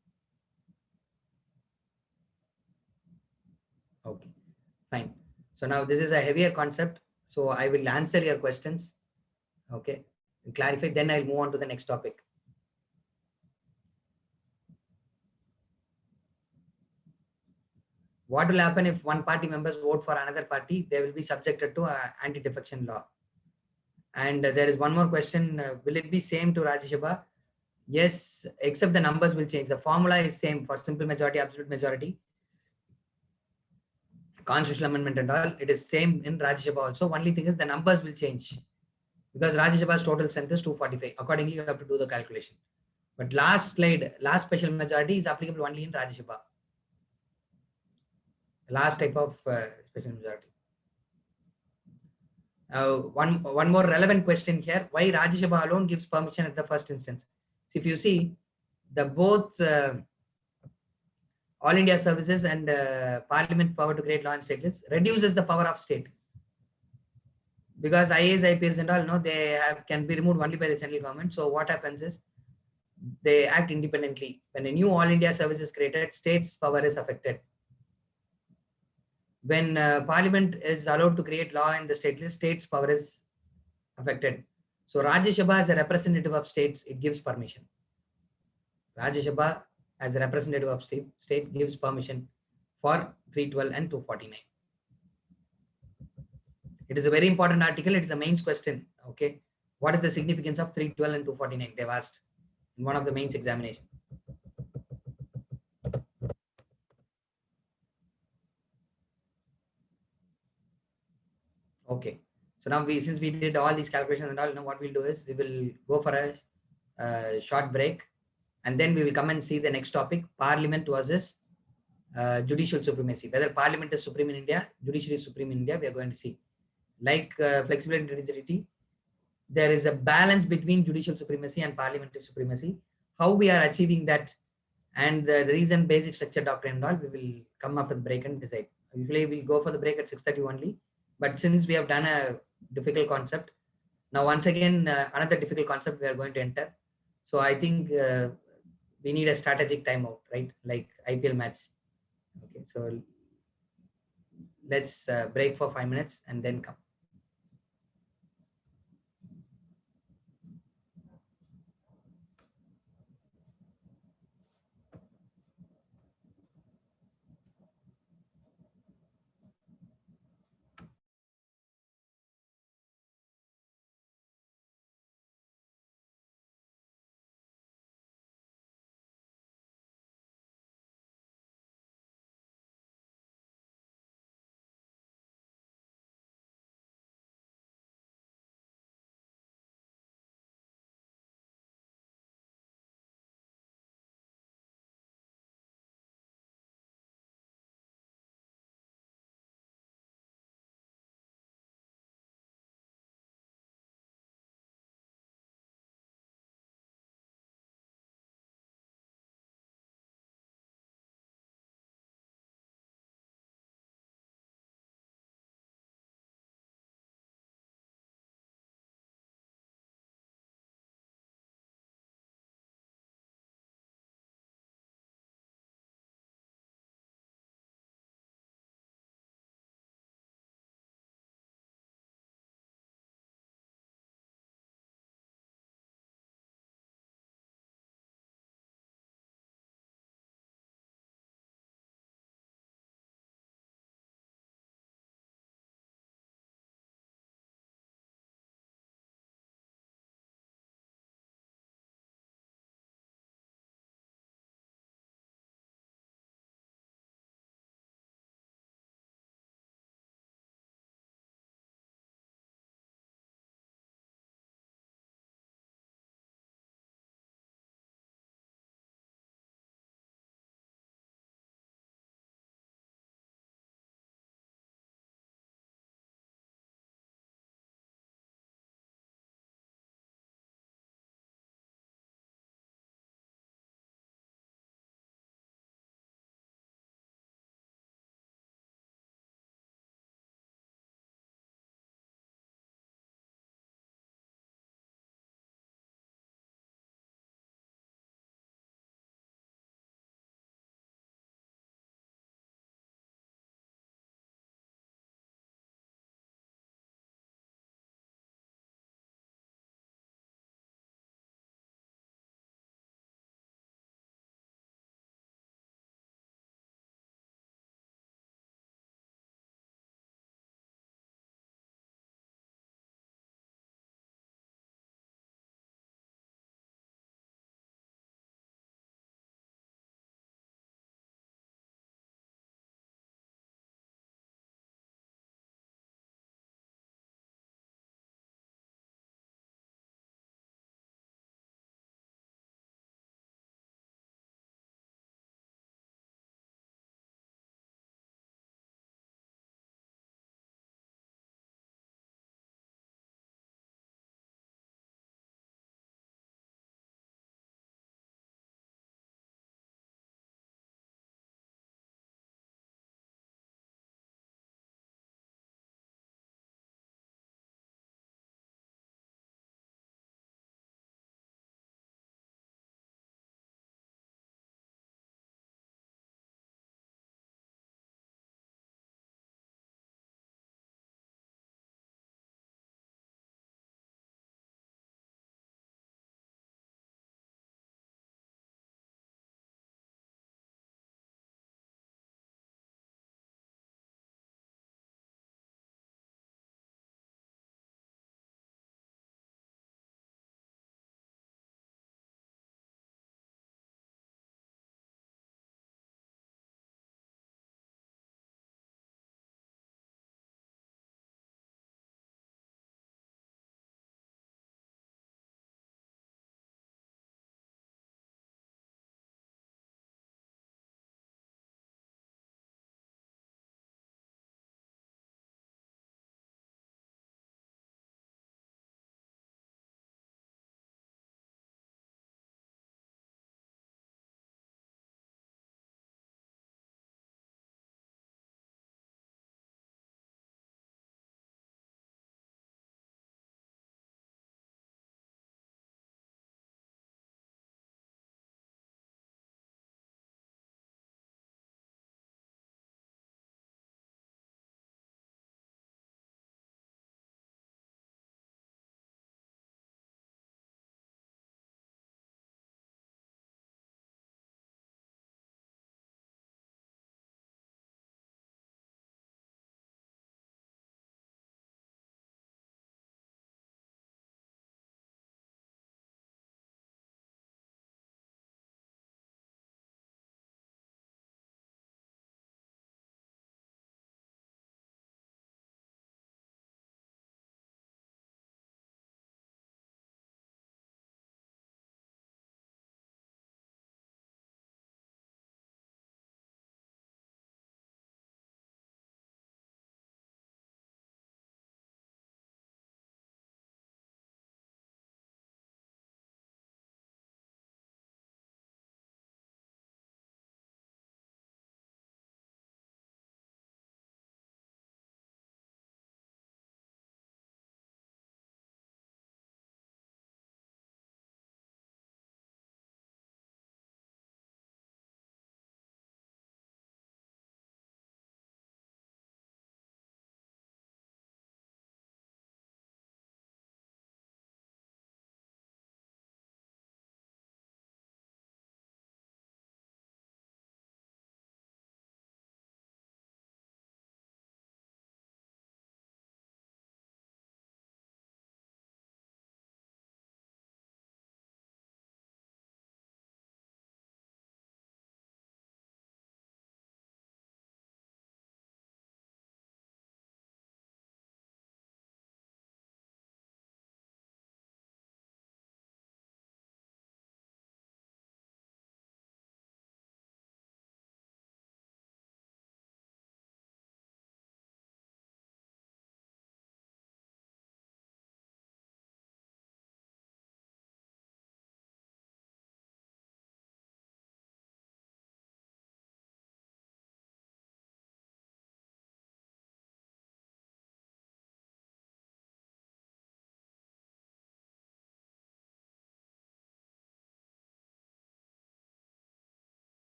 A: Okay, fine. So now this is a heavier concept. So I will answer your questions. Okay, clarify. Then I'll move on to the next topic. What will happen if one party members vote for another party? They will be subjected to anti-defection law. And there is one more question. Will it be same to Rajya Sabha? Yes, except the numbers will change. The formula is same for simple majority, absolute majority, constitutional amendment and all. It is same in Rajya Sabha also. Only thing is the numbers will change, because Rajya Sabha's total strength is 245. Accordingly, you have to do the calculation. But last slide, last special majority is applicable only in Rajya Sabha. Last type of special majority. One more relevant question here: why Rajya Sabha alone gives permission at the first instance? So if you see, the both All India Services and Parliament power to create law and state lists reduces the power of state, because IAS, IPS and all, no, they can be removed only by the central government. So what happens is, they act independently. When a new All India Service is created, state's power is affected. When Parliament is allowed to create law in the state list, state's power is affected. So Rajya Sabha, as a representative of states, it gives permission. Rajya Sabha, as a representative of state gives permission for 312 and 249. It is a very important article. It is a mains question. Okay, what is the significance of 312 and 249? They've asked in one of the mains examination. Okay, so now since we did all these calculations and all, now what we'll do is, we will go for a short break, and then we will come and see the next topic: Parliament versus judicial supremacy. Whether Parliament is supreme in India, judiciary is supreme in India, we are going to see. Like flexibility and rigidity, there is a balance between judicial supremacy and parliamentary supremacy. How we are achieving that, and the reason, basic structure doctrine and all, we will come after the break and decide. Usually we'll go for the break at 6:30 only, but since we have done a difficult concept, now once again another difficult concept we are going to enter. So I think we need a strategic timeout, right? Like IPL match. Okay, so let's break for 5 minutes and then come.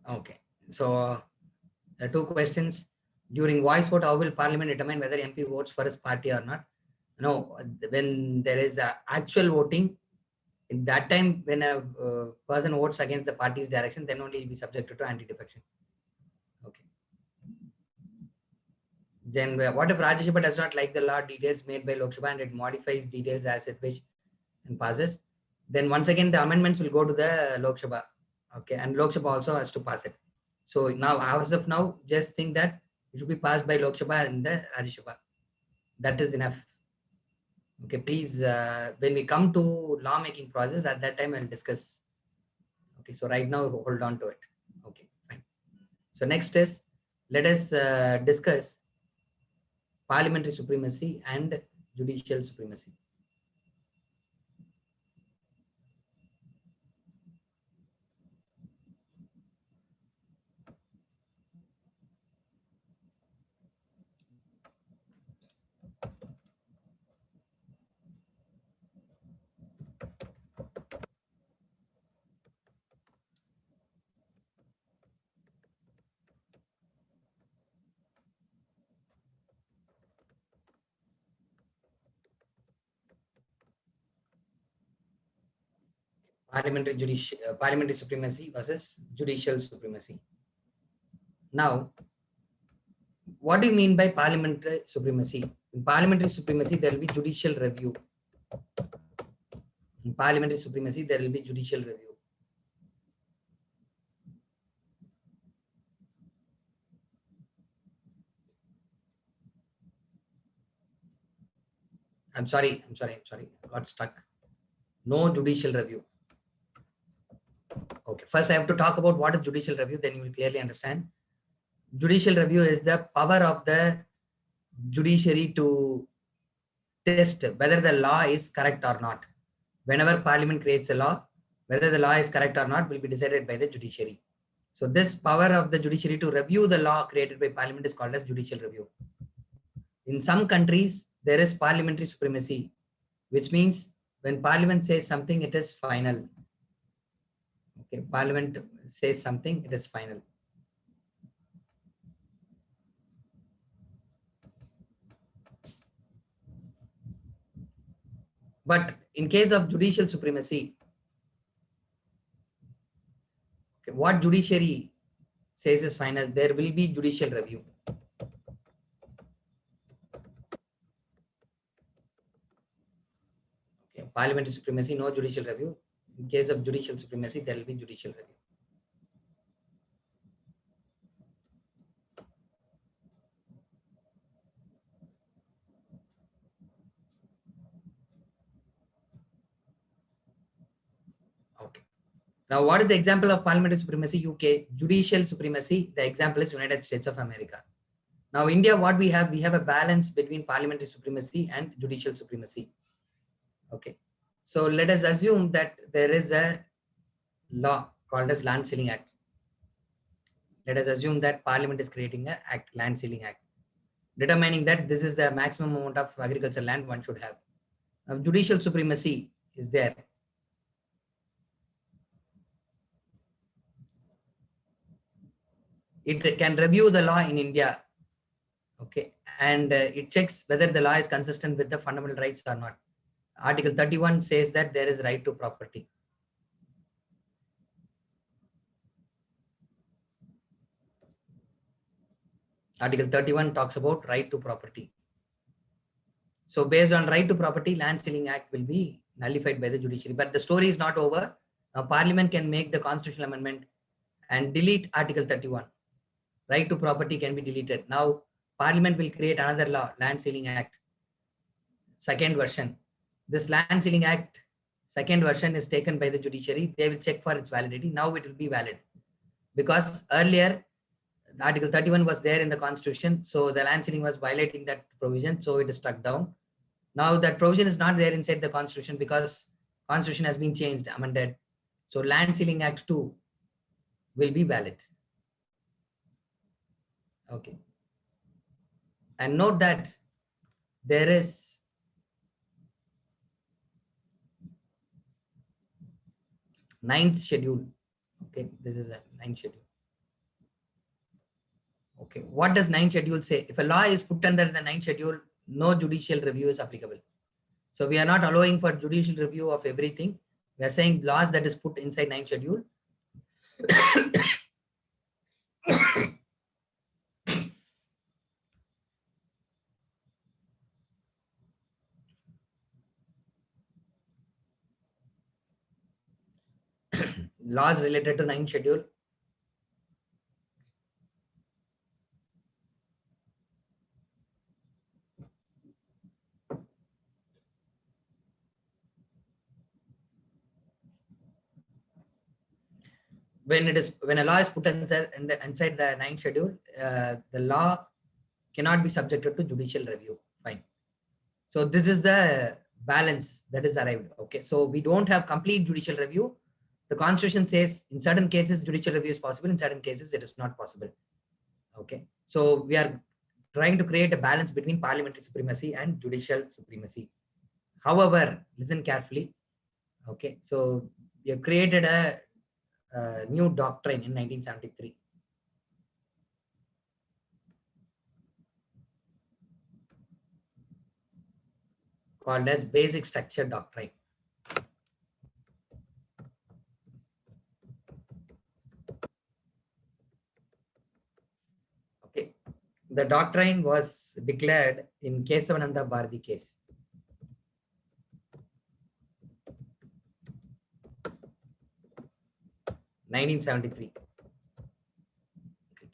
A: Okay. So there are two questions. During voice vote, how will Parliament determine whether MP votes for his party or not? No, when there is actual voting, in that time, when a person votes against the party's direction, then only he will be subjected to anti-defection. Okay. Then what if Rajya Sabha does not like the law details made by Lok Sabha and it modifies details as it wish and passes? Then once again, the amendments will go to the Lok Sabha. Okay. And Lok Sabha also has to pass it. So now, as of now, just think that it should be passed by Lok Sabha and the Rajya Sabha. That is enough. Okay, please, when we come to lawmaking process, at that time I'll discuss. Okay, so right now hold on to it. Okay, fine. So next is, let us discuss parliamentary supremacy and judicial supremacy. Parliamentary supremacy versus judicial supremacy. Now, what do you mean by parliamentary supremacy? In parliamentary supremacy, there will be judicial review. In parliamentary supremacy, there will be judicial review. I'm sorry, got stuck. No judicial review. Okay, first I have to talk about what is judicial review, then you will clearly understand. Judicial review is the power of the judiciary to test whether the law is correct or not. Whenever Parliament creates a law, whether the law is correct or not will be decided by the judiciary. So this power of the judiciary to review the law created by Parliament is called as judicial review. In some countries, there is parliamentary supremacy, which means when Parliament says something, it is final. Okay, Parliament says something, it is final. But in case of judicial supremacy, okay, what judiciary says is final, there will be judicial review. Okay, parliamentary supremacy, no judicial review. In case of judicial supremacy, there will be judicial review. Okay. Now, what is the example of parliamentary supremacy? UK. Judicial supremacy, the example is United States of America. Now, India, what we have a balance between parliamentary supremacy and judicial supremacy. Okay. So let us assume that there is a law called as Land Ceiling Act. Let us assume that Parliament is creating a act, Land Ceiling Act, determining that this is the maximum amount of agricultural land one should have. Now, judicial supremacy is there. It can review the law in India, okay, and it checks whether the law is consistent with the fundamental rights or not. Article 31 says that there is right to property. Article 31 talks about right to property. So based on right to property, Land Ceiling Act will be nullified by the judiciary. But the story is not over. Now Parliament can make the constitutional amendment and delete Article 31. Right to property can be deleted. Now Parliament will create another law, Land Ceiling Act, second version. This Land Ceiling Act, second version is taken by the judiciary. They will check for its validity. Now it will be valid. Because earlier, Article 31 was there in the Constitution. So the land ceiling was violating that provision. So it is struck down. Now that provision is not there inside the Constitution because Constitution has been changed, amended. So Land Ceiling Act 2 will be valid. Okay. And note that there is ninth schedule. Okay, this is a ninth schedule. Okay, what does 9th schedule say? If a law is put under the 9th schedule, no judicial review is applicable. So we are not allowing for judicial review of everything. We are saying laws that is put inside 9th schedule. Laws related to 9th schedule. When a law is put inside the 9th schedule, the law cannot be subjected to judicial review. Fine. So this is the balance that is arrived. Okay, so we don't have complete judicial review. The constitution says in certain cases judicial review is possible, in certain cases it is not possible. Okay, so we are trying to create a balance between parliamentary supremacy and judicial supremacy. However, listen carefully. Okay, so we have created a new doctrine in 1973 called as basic structure doctrine. Okay, the doctrine was declared in Kesavananda Bharati case. (1973).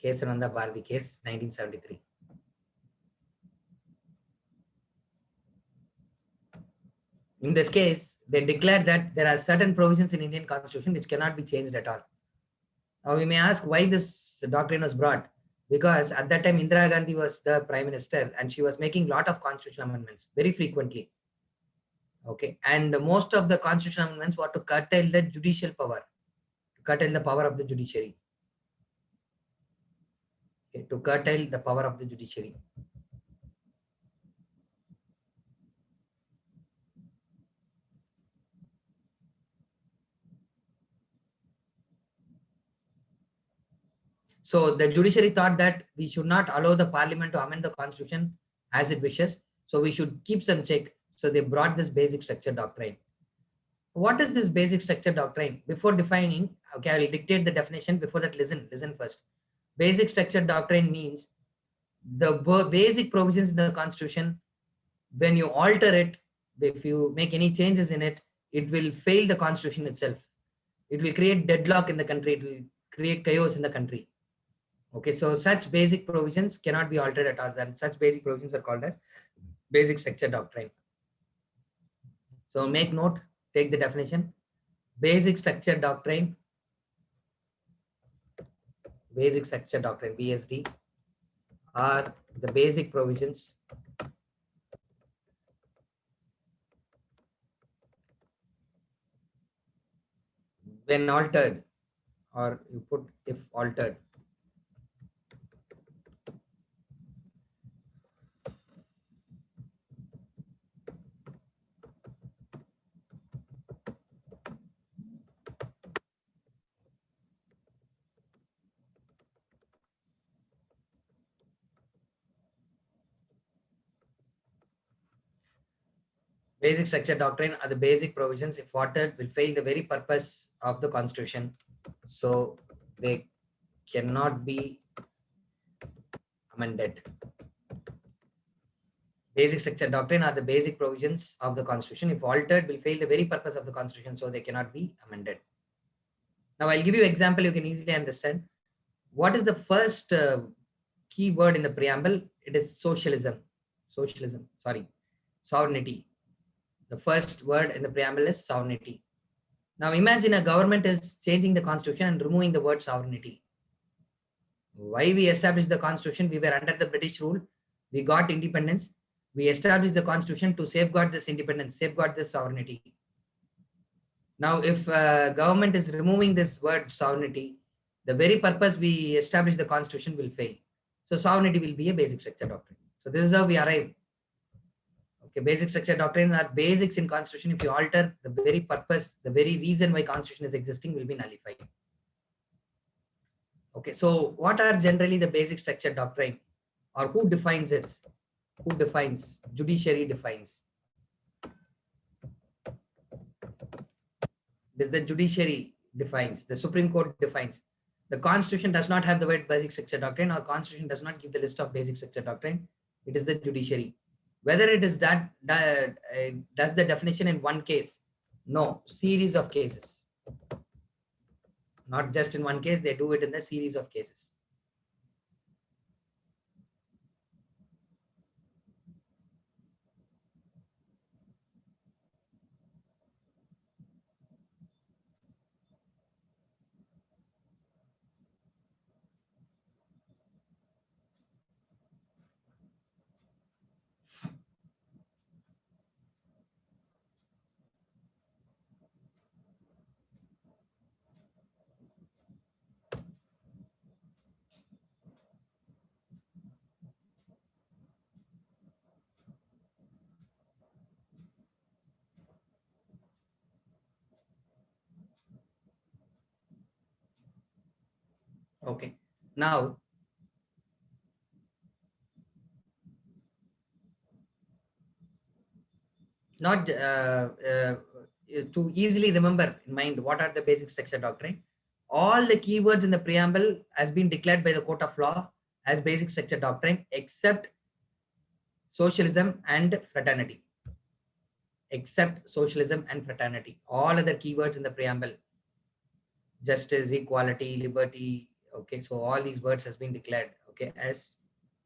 A: Kesavananda Bharati case, 1973. In this case, they declared that there are certain provisions in Indian Constitution which cannot be changed at all. Now we may ask why this doctrine was brought. Because at that time Indira Gandhi was the Prime Minister and she was making a lot of constitutional amendments very frequently. Okay, and most of the constitutional amendments were to curtail the judicial power, to curtail the power of the judiciary. Okay, to curtail the power of the judiciary. So the judiciary thought that we should not allow the parliament to amend the constitution as it wishes. So we should keep some check. So they brought this basic structure doctrine. What is this basic structure doctrine? Before defining, okay, I will dictate the definition. Before that, listen first. Basic structure doctrine means the basic provisions in the constitution, when you alter it, if you make any changes in it, it will fail the constitution itself. It will create deadlock in the country. It will create chaos in the country. Okay, so such basic provisions cannot be altered at all. And such basic provisions are called as basic structure doctrine. So make note, take the definition. Basic structure doctrine, BSD, are the basic provisions when altered, or you put if altered, basic structure doctrine are the basic provisions, if altered, will fail the very purpose of the constitution. So they cannot be amended. Basic structure doctrine are the basic provisions of the constitution. If altered, will fail the very purpose of the constitution. So they cannot be amended. Now I'll give you an example you can easily understand. What is the first key word in the preamble? It is socialism. Sovereignty. The first word in the preamble is sovereignty. Now imagine a government is changing the constitution and removing the word sovereignty. Why we established the constitution? We were under the British rule. We got independence. We established the constitution to safeguard this independence, safeguard this sovereignty. Now, if government is removing this word sovereignty, the very purpose we established the constitution will fail. So sovereignty will be a basic structure doctrine. So this is how we arrive. Okay, basic structure doctrine are basics in constitution. If you alter, the very purpose, the very reason why constitution is existing will be nullified. Okay, so what are generally the basic structure doctrine, or who defines it? Who defines? Judiciary defines. The judiciary defines. The Supreme Court defines. The Constitution does not have the word basic structure doctrine, or Constitution does not give the list of basic structure doctrine. It is the judiciary. Whether it is that does the definition in one case? No, series of cases. Not just in one case, they do it in the series of cases. Okay. Now, not to easily remember in mind what are the basic structure doctrine. All the keywords in the preamble has been declared by the court of law as basic structure doctrine, except socialism and fraternity. Except socialism and fraternity. All other keywords in the preamble, justice, equality, liberty. Okay, so all these words has been declared, okay, as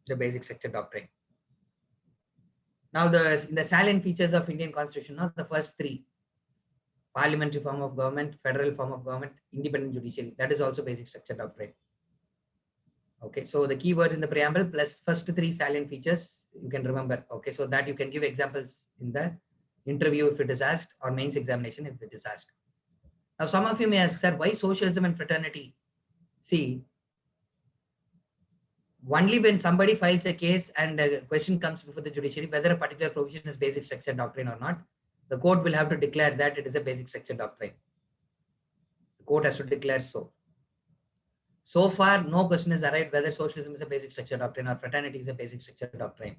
A: the basic structure doctrine. Now, in the salient features of Indian Constitution, now the first three: parliamentary form of government, federal form of government, independent judiciary. That is also basic structure doctrine. Okay, so the keywords in the preamble plus first three salient features you can remember. Okay, so that you can give examples in the interview if it is asked, or mains examination if it is asked. Now, some of you may ask, sir, why socialism and fraternity? See, only when somebody files a case and a question comes before the judiciary whether a particular provision is basic structure doctrine or not, the court will have to declare that it is a basic structure doctrine. The court has to declare so. So far, no question has arrived whether socialism is a basic structure doctrine or fraternity is a basic structure doctrine.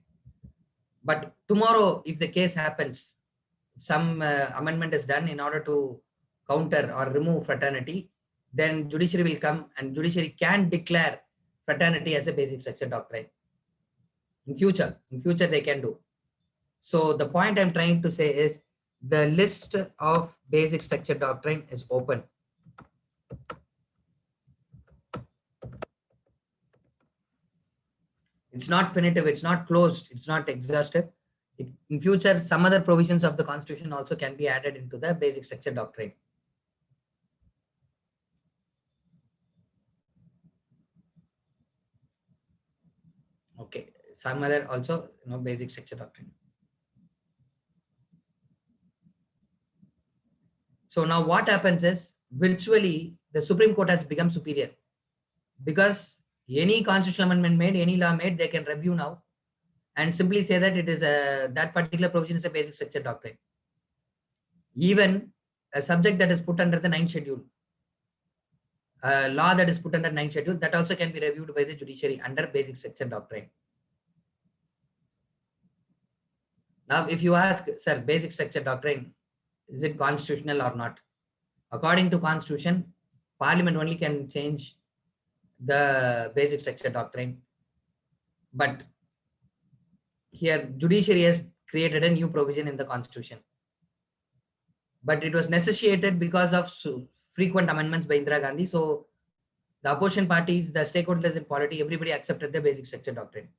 A: But tomorrow, if the case happens, some amendment is done in order to counter or remove fraternity, then judiciary will come and judiciary can declare fraternity as a basic structure doctrine. In future they can do. So the point I'm trying to say is the list of basic structure doctrine is open. It's not definitive, it's not closed, it's not exhaustive. In future, some other provisions of the Constitution also can be added into the basic structure doctrine. Okay, some other also, basic structure doctrine. So now what happens is, virtually the Supreme Court has become superior, because any constitutional amendment made, any law made, they can review now and simply say that it is that particular provision is a basic structure doctrine. Even a subject that is put under the 9th schedule, a law that is put under 9th schedule, that also can be reviewed by the judiciary under basic structure doctrine. Now, if you ask, sir, basic structure doctrine, is it constitutional or not? According to Constitution, Parliament only can change the basic structure doctrine. But here, judiciary has created a new provision in the Constitution. But it was necessitated because of frequent amendments by Indira Gandhi. So the opposition parties, the stakeholders in polity, everybody accepted the basic structure doctrine.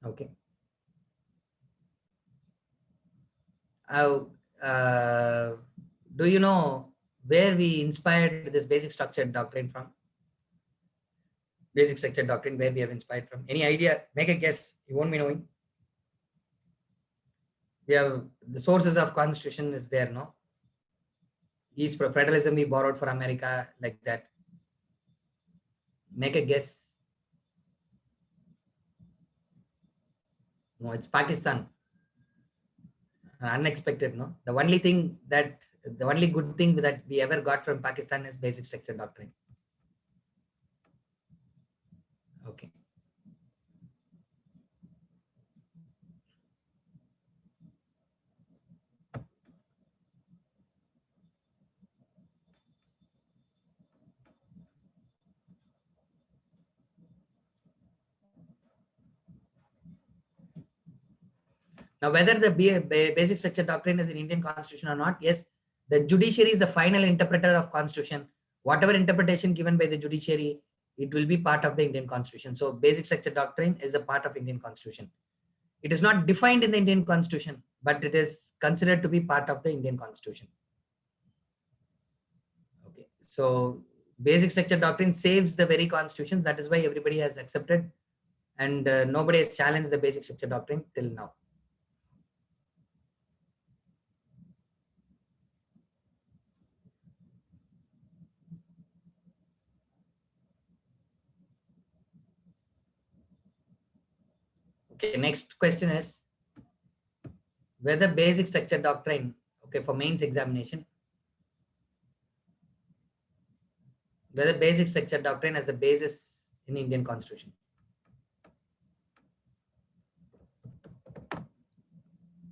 A: Okay. Do you know where we inspired this basic structure doctrine from? Basic structure doctrine, where we have inspired from? Any idea? Make a guess. You won't be knowing. We have the sources of Constitution is there, no? Each federalism we borrowed for America, like that. Make a guess. No, it's Pakistan. unexpected, no? The only good thing that we ever got from Pakistan is basic structure doctrine. Okay. Now, whether the basic structure doctrine is in Indian constitution or not, yes, the judiciary is the final interpreter of constitution. Whatever interpretation given by the judiciary, it will be part of the Indian constitution. So basic structure doctrine is a part of Indian constitution. It is not defined in the Indian constitution, but it is considered to be part of the Indian constitution. Okay. So basic structure doctrine saves the very constitution. That is why everybody has accepted, and nobody has challenged the basic structure doctrine till now. Okay, next question is whether basic structure doctrine, okay, for mains examination, whether basic structure doctrine has the basis in Indian constitution.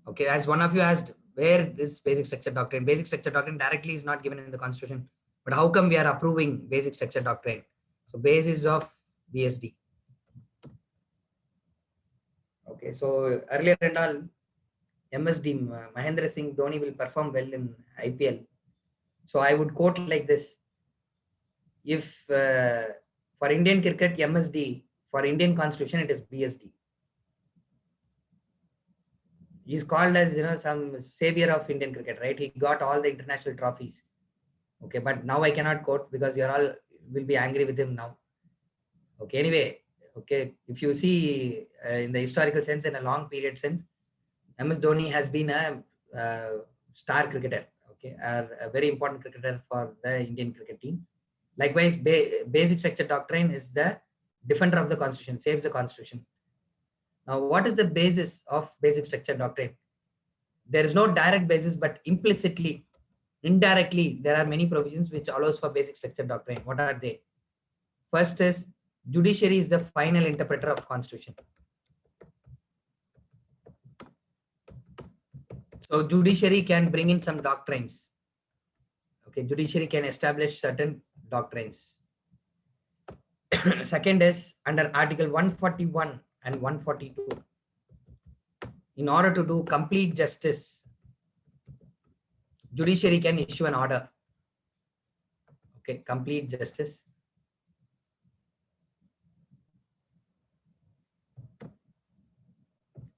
A: Okay, as one of you asked, where is basic structure doctrine? Basic structure doctrine directly is not given in the constitution, but how come we are approving basic structure doctrine? So basis of BSD. Okay, so earlier and all, MSD Mahendra Singh Dhoni will perform well in IPL. So I would quote like this: if for Indian cricket MSD, for Indian constitution it is BSD. He's called as some savior of Indian cricket, right? He got all the international trophies. Okay, but now I cannot quote because you're all will be angry with him now. Okay, anyway, okay, if you see in the historical sense, in a long period sense, MS Dhoni has been a star cricketer, okay, a very important cricketer for the Indian cricket team. Likewise, basic structure doctrine is the defender of the constitution, saves the constitution. Now, what is the basis of basic structure doctrine? There is no direct basis, but implicitly, indirectly, there are many provisions which allows for basic structure doctrine. What are they? First is judiciary is the final interpreter of constitution. So judiciary can bring in some doctrines. Okay, judiciary can establish certain doctrines. Second is under Article 141 and 142. In order to do complete justice, judiciary can issue an order. Okay, complete justice.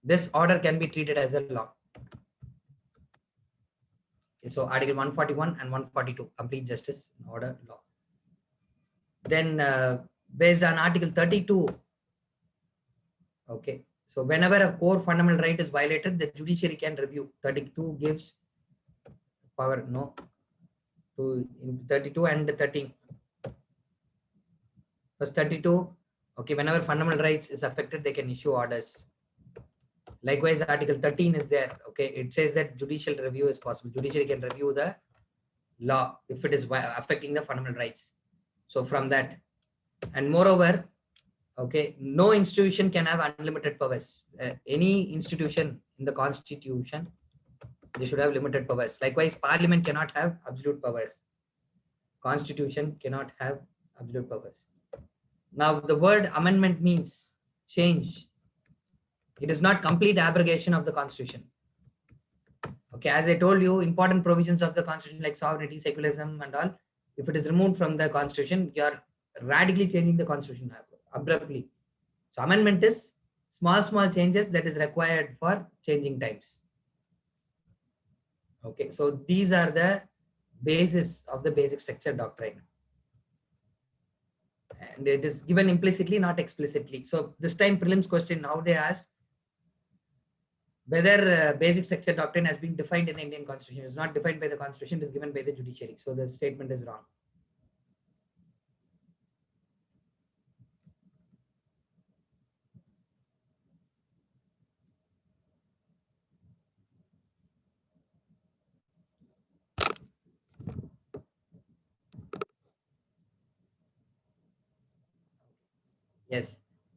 A: This order can be treated as a law. Okay, so Article 141 and 142, complete justice, order, law. Then based on Article 32, okay, so whenever a core fundamental right is violated, the judiciary can review. 32 gives power, no, to 32 and 13. First 32, okay, whenever fundamental rights is affected, they can issue orders. Likewise, Article 13 is there. Okay, it says that judicial review is possible. Judiciary can review the law if it is affecting the fundamental rights. So from that, and moreover, okay, no institution can have unlimited powers. Any institution in the constitution, they should have limited powers. Likewise, parliament cannot have absolute powers. Constitution cannot have absolute powers. Now, the word amendment means change. It is not complete abrogation of the constitution. Okay, as I told you, important provisions of the constitution like sovereignty, secularism and all, if it is removed from the constitution, you are radically changing the constitution abruptly. So amendment is small changes that is required for changing times. Okay, so these are the basis of the basic structure doctrine. And it is given implicitly, not explicitly. So this time prelims question, now they asked whether basic structure doctrine has been defined in the Indian constitution. It is not defined by the constitution, it is given by the judiciary. So the statement is wrong. Yes.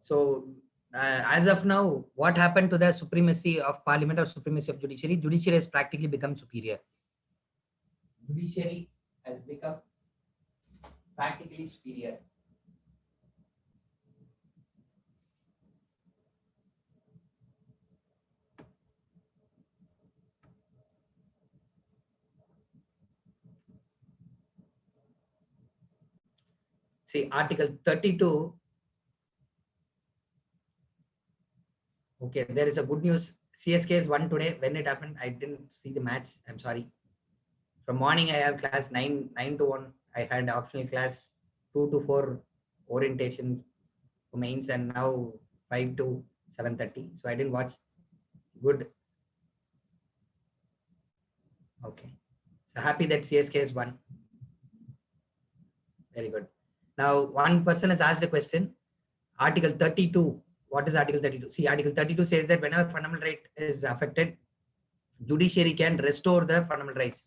A: So as of now, what happened to the supremacy of parliament or supremacy of judiciary? Judiciary has practically become superior. Judiciary has become practically superior. See, Article 32. Okay, there is a good news. CSK is won today. When it happened, I didn't see the match. I'm sorry. From morning, I have class 9 to 1. I had optional class 2 to 4 orientation mains, and now 5 to 7:30. So I didn't watch. Good. Okay. So happy that CSK is won. Very good. Now, one person has asked a question. Article 32. What is Article 32? See, Article 32 says that whenever fundamental right is affected, judiciary can restore the fundamental rights,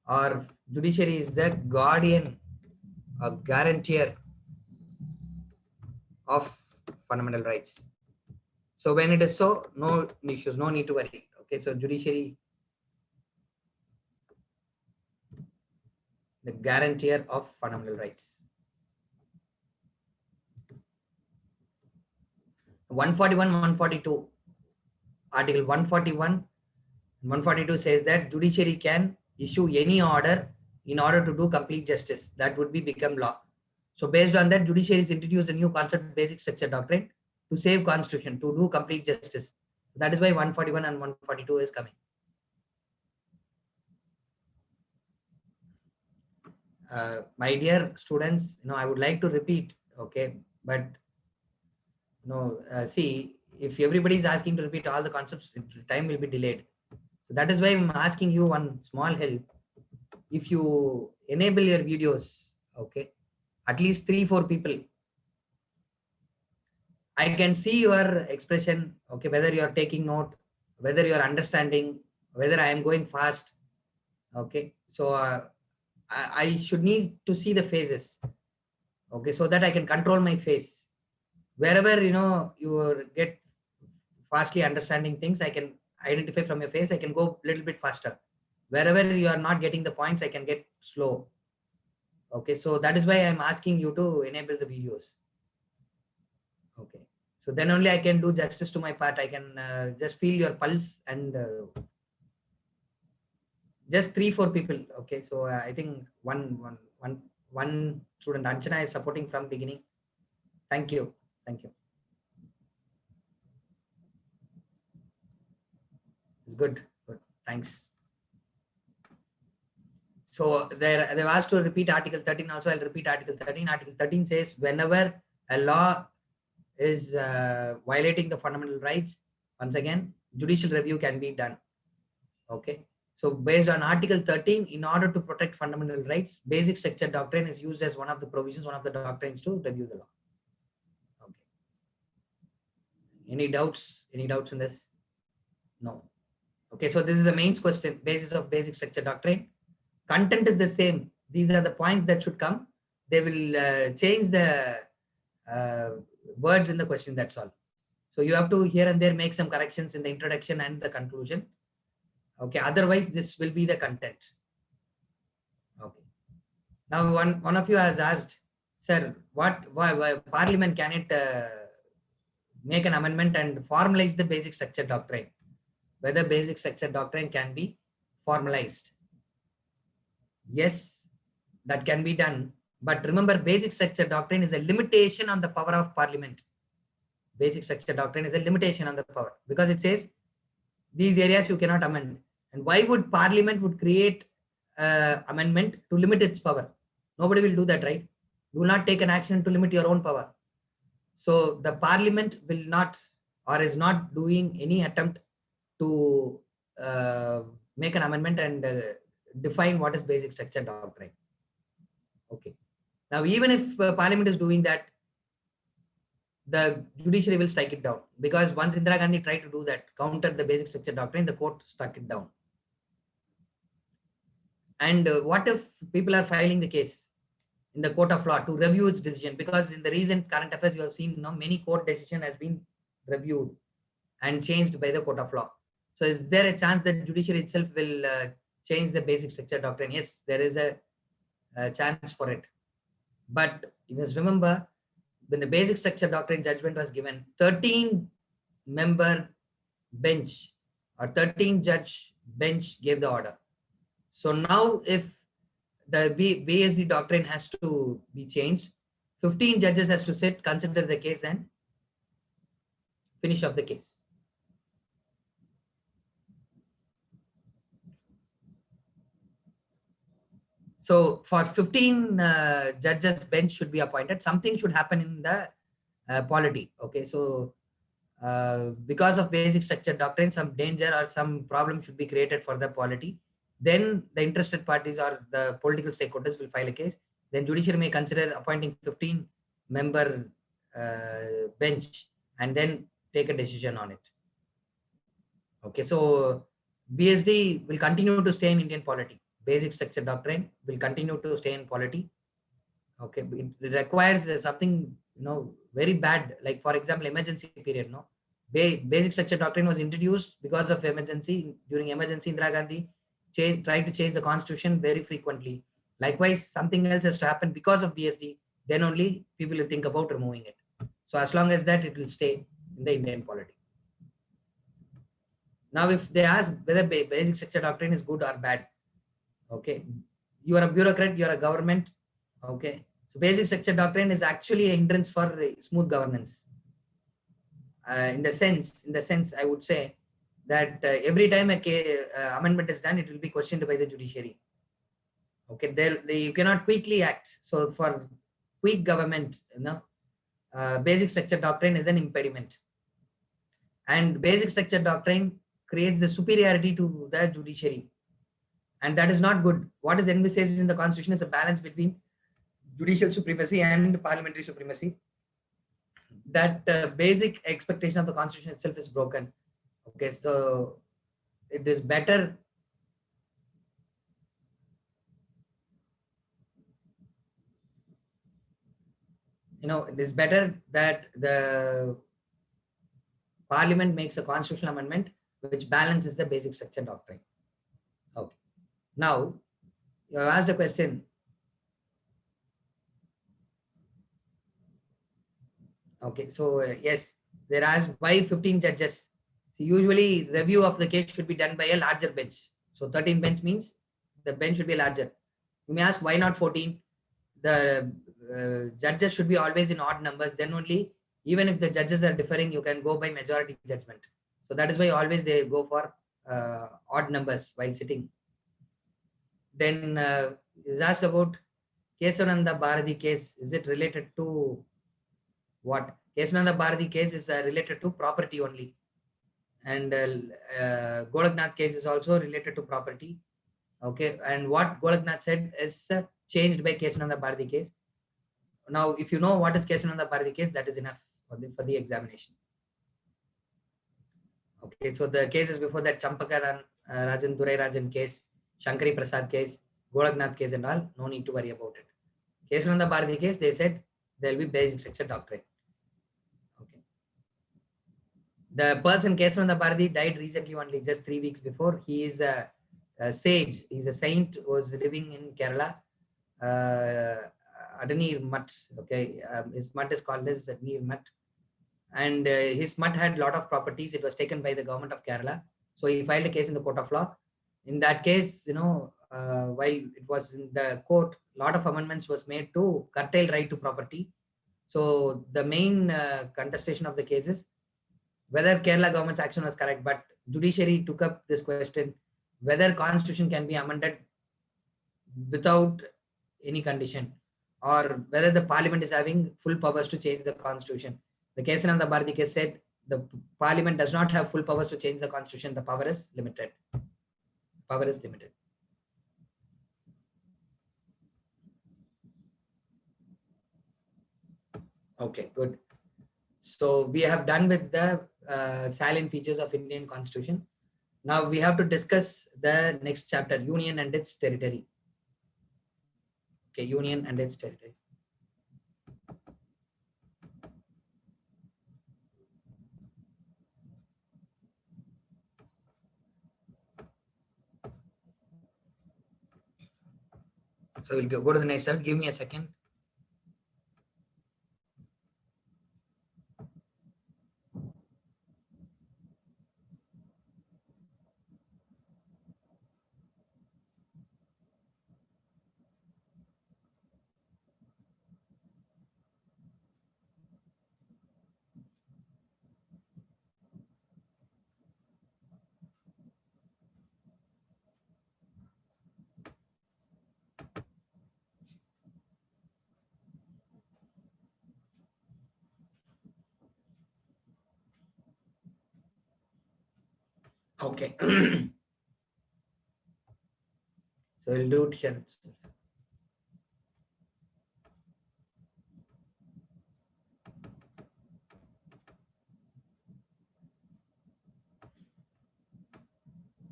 A: or judiciary is the guardian or guarantor of fundamental rights. So when it is so, no issues, no need to worry. Okay, so judiciary, the guarantor of fundamental rights. 141, 142. Article 141, 142 says that judiciary can issue any order in order to do complete justice. That would be become law. So based on that, judiciary has introduced a new concept, basic structure doctrine, to save constitution, to do complete justice. That is why 141 and 142 is coming. My dear students, I would like to repeat, okay, but see, if everybody is asking to repeat all the concepts, time will be delayed. So that is why I'm asking you one small help. If you enable your videos, okay, at least 3-4 people, I can see your expression, okay, whether you are taking note, whether you are understanding, whether I am going fast, okay. So I should need to see the faces, okay, so that I can control my face. Wherever you get fastly understanding things, I can identify from your face. I can go a little bit faster. Wherever you are not getting the points, I can get slow. Okay, so that is why I'm asking you to enable the videos. Okay, so then only I can do justice to my part. I can just feel your pulse, and just 3-4 people. Okay, so I think one student, Anchana, is supporting from beginning. Thank you. It's good. Thanks. So they've asked to repeat Article 13 also. I'll repeat Article 13. Article 13 says whenever a law is violating the fundamental rights, once again, judicial review can be done. Okay. So based on Article 13, in order to protect fundamental rights, basic structure doctrine is used as one of the provisions, one of the doctrines to review the law. Okay. Any doubts? Any doubts in this? No. Okay. So this is the main question, basis of basic structure doctrine. Content is the same. These are the points that should come. They will change the words in the question, that's all. So you have to here and there make some corrections in the introduction and the conclusion. Okay, otherwise this will be the content. Okay. Now one of you has asked, sir, why Parliament can it make an amendment and formalize the basic structure doctrine? Whether basic structure doctrine can be formalized? Yes, that can be done. But remember, basic structure doctrine is a limitation on the power of Parliament. Basic structure doctrine is a limitation on the power, because it says these areas you cannot amend. And why would Parliament would create amendment to limit its power? Nobody will do that, right? You will not take an action to limit your own power. So the Parliament will not, or is not doing any attempt to make an amendment and define what is basic structure doctrine. Okay. Now, even if Parliament is doing that, the judiciary will strike it down, because once Indira Gandhi tried to do that, counter the basic structure doctrine, the court struck it down. And what if people are filing the case? in the court of law to review its decision, because in the recent current affairs you have seen many court decision has been reviewed and changed by the court of law. So is there a chance that judiciary itself will change the basic structure doctrine? Yes, there is a chance for it. But you must remember, when the basic structure doctrine judgment was given, 13-member bench or 13-judge bench gave the order. So now if the BSD doctrine has to be changed, 15 judges has to sit, consider the case and finish up the case. So for 15 judges bench should be appointed. Something should happen in the polity. Okay, so because of basic structure doctrine, some danger or some problem should be created for the polity. Then the interested parties or the political stakeholders will file a case. Then judiciary may consider appointing 15-member bench and then take a decision on it. Okay, so BSD will continue to stay in Indian polity. Basic structure doctrine will continue to stay in polity. Okay, it requires something very bad, like for example emergency period. Basic structure doctrine was introduced because of emergency. During emergency, Indira Gandhi tried to change the constitution very frequently. Likewise, something else has to happen because of BSD, then only people will think about removing it. So as long as that, it will stay in the Indian polity. Now if they ask whether basic structure doctrine is good or bad, okay, you are a bureaucrat, you are a government, okay, so basic structure doctrine is actually a hindrance for smooth governance. In the sense I would say that every time a amendment is done, it will be questioned by the judiciary. Okay, you cannot quickly act. So for quick government, basic structure doctrine is an impediment. And basic structure doctrine creates the superiority to the judiciary. And that is not good. What is envisaged in the constitution is a balance between judicial supremacy and parliamentary supremacy. That basic expectation of the constitution itself is broken. Okay, so it is better it is better that the parliament makes a constitutional amendment which balances the basic structure doctrine. Okay, now you have asked a question. Okay, so yes, there are why 15 judges. So usually review of the case should be done by a larger bench. So 13 bench means the bench should be larger. You may ask why not 14? The judges should be always in odd numbers. Then only, even if the judges are differing, you can go by majority judgment. So that is why always they go for odd numbers while sitting. Then is asked about Kesavananda Bharati case. Is it related to what? Kesavananda Bharati case is related to property only. And Golaknath case is also related to property. Okay, and what Golaknath said is changed by Kesavananda Bharati case. Now, if you know what is Kesavananda Bharati case, that is enough for the examination. Okay, so the cases before that, Champaka Rajan, Durai Rajan case, Shankari Prasad case, Golaknath case and all, no need to worry about it. Kesavananda Bharati case, they said there will be basic structure doctrine. Okay. The person Kesavananda Bharati died recently, only just 3 weeks before. He is a sage, he's a saint who was living in Kerala. Adanir Mutt, okay, his mutt is called as Adanir Mutt, and his mutt had a lot of properties. It was taken by the government of Kerala, so he filed a case in the court of law. In that case, while it was in the court, a lot of amendments was made to curtail right to property. So the main contestation of the case is whether Kerala government's action was correct, but judiciary took up this question whether constitution can be amended without any condition, or whether the parliament is having full powers to change the constitution. The Kesavananda Bharati case said the parliament does not have full powers to change the constitution. The power is limited. Power is limited. Okay, good. So we have done with the salient features of Indian constitution. Now we have to discuss the next chapter, union and its territory. Okay, union and its territory. So we'll go to the next slide. Give me a second. Okay. So we'll do it here.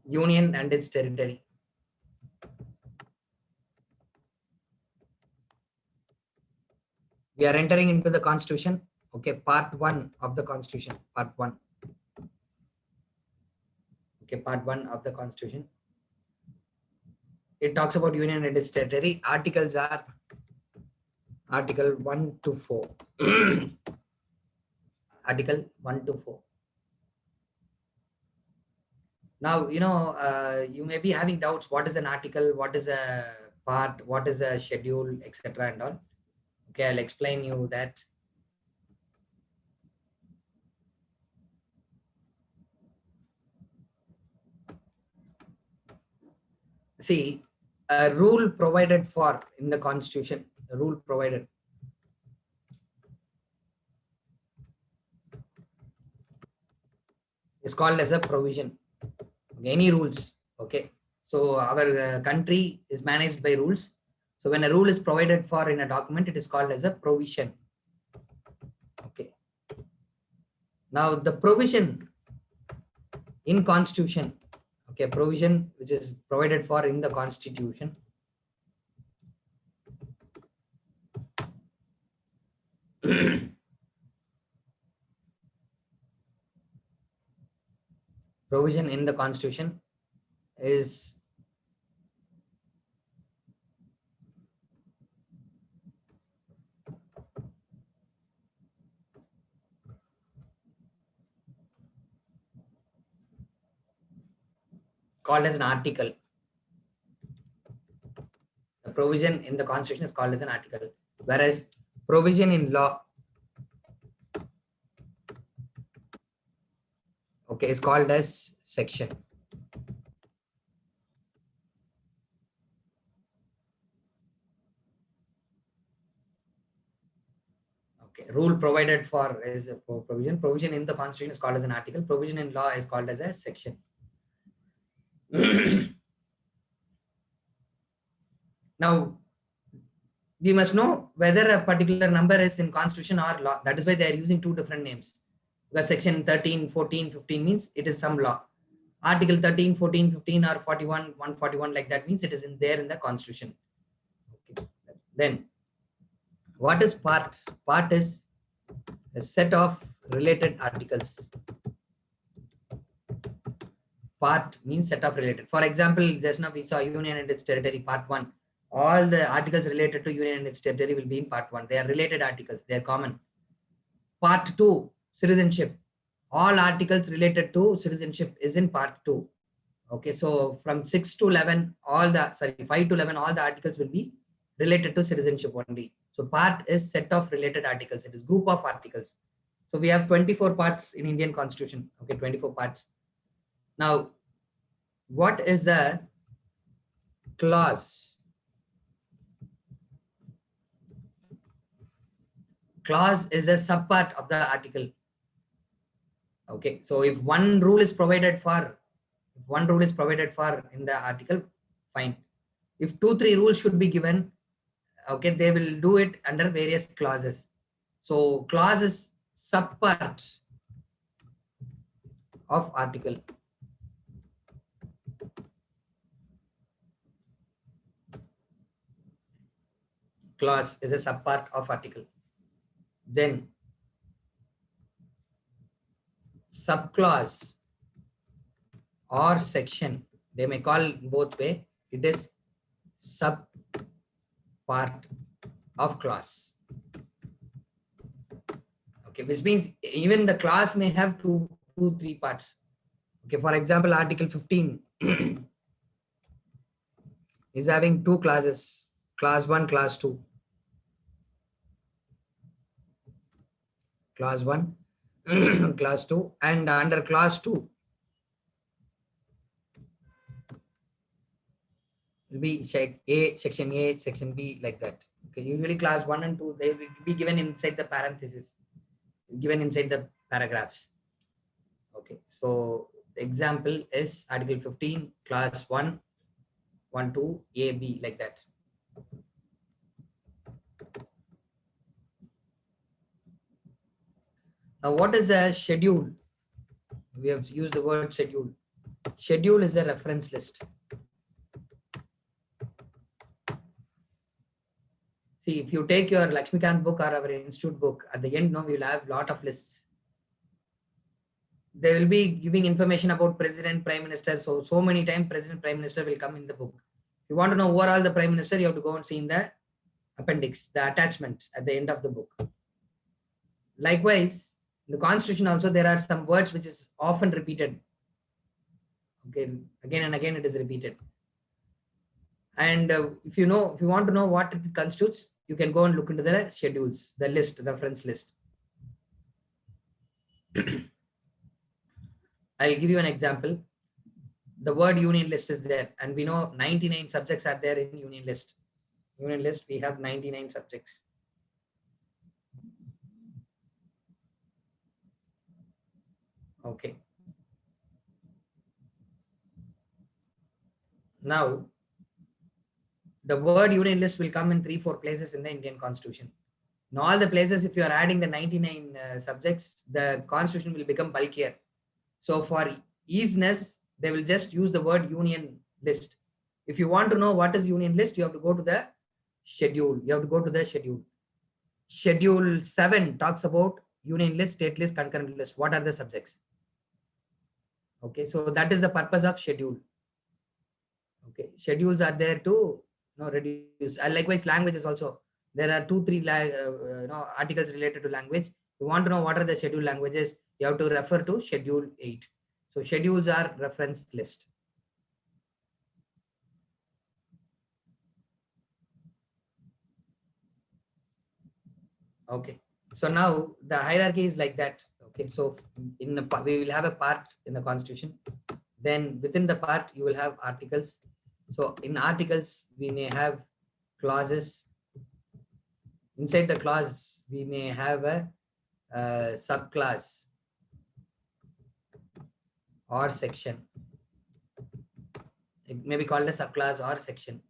A: Union and its territory. We are entering into the constitution. Okay, part 1 of the constitution. Part 1. Okay, part 1 of the constitution. It talks about union and its territory. Articles are Article 1 to 4. Article 1 to 4. Now, you may be having doubts. What is an article? What is a part? What is a schedule, etc. and all. Okay, I'll explain you that. See, a rule provided for in the constitution, a rule provided is called as a provision. Okay, any rules. Okay, so our country is managed by rules. So when a rule is provided for in a document, it is called as a provision. Okay. Now the provision in constitution, okay, provision which is provided for in the constitution provision in the constitution is called as an article. The provision in the constitution is called as an article, whereas provision in law, okay, is called as section. Okay, rule provided for is a provision. Provision in the constitution is called as an article. Provision in law is called as a section. Now, we must know whether a particular number is in constitution or law. That is why they are using two different names. Because section 13, 14, 15 means it is some law. Article 13, 14, 15 or 41, 141 like that means it is in there in the constitution. Okay. Then what is part? Part is a set of related articles. Part means set of related. For example, just now we saw union and its territory, part 1. All the articles related to union and its territory will be in part 1. They are related articles. They are common. Part 2, citizenship. All articles related to citizenship is in part 2. Okay, so from 6 to 11, 5 to 11, all the articles will be related to citizenship only. So part is set of related articles. It is group of articles. So we have 24 parts in Indian Constitution. Okay, 24 parts. Now, what is a clause? Clause is a subpart of the article. Okay, so if one rule is provided for, in the article, fine. If 2-3 rules should be given, okay, they will do it under various clauses. So clause is subpart of article. clause is a subpart of article. Then subclause or section, they may call both way, it is sub part of clause. Okay, which means even the clause may have two, three parts. Okay, for example, Article 15 is having two clauses, clause 1, clause 2. Clause 1, clause 2, and under clause 2 will be section A, section B, like that. Okay, usually clause 1 and 2, they will be given inside the parenthesis, given inside the paragraphs. Okay, so the example is Article 15, clause 1, 1, 2, A, B, like that. Now, what is a schedule? We have used the word schedule. Schedule is a reference list. See, if you take your Lakshmikant book or our institute book, at the end, we will have a lot of lists. They will be giving information about president, prime minister. So many times president, prime minister will come in the book. If you want to know who are all the prime minister, you have to go and see in the appendix, the attachment at the end of the book. Likewise, in the constitution also, there are some words which is often repeated. Okay, again and again it is repeated. And if you want to know what it constitutes, you can go and look into the schedules, the list, reference list. I'll give you an example. The word union list is there, and we know 99 subjects are there in union list. Union list, we have 99 subjects. Okay. Now, the word union list will come in 3-4 places in the Indian Constitution. In all the places, if you are adding the 99 subjects, the Constitution will become bulkier. So for easiness, they will just use the word union list. If you want to know what is union list, you have to go to the schedule. You have to go to the schedule. Schedule 7 talks about union list, state list, concurrent list. What are the subjects? Okay, so that is the purpose of schedule. Okay, schedules are there to reduce. Likewise, languages also. There are 2-3 articles related to language. You want to know what are the scheduled languages, you have to refer to Schedule 8. So schedules are reference list. Okay, so now the hierarchy is like that. Okay, so we will have a part in the Constitution. Then within the part you will have articles. So in articles we may have clauses. Inside the clause we may have a subclause or section. It may be called a subclause or section.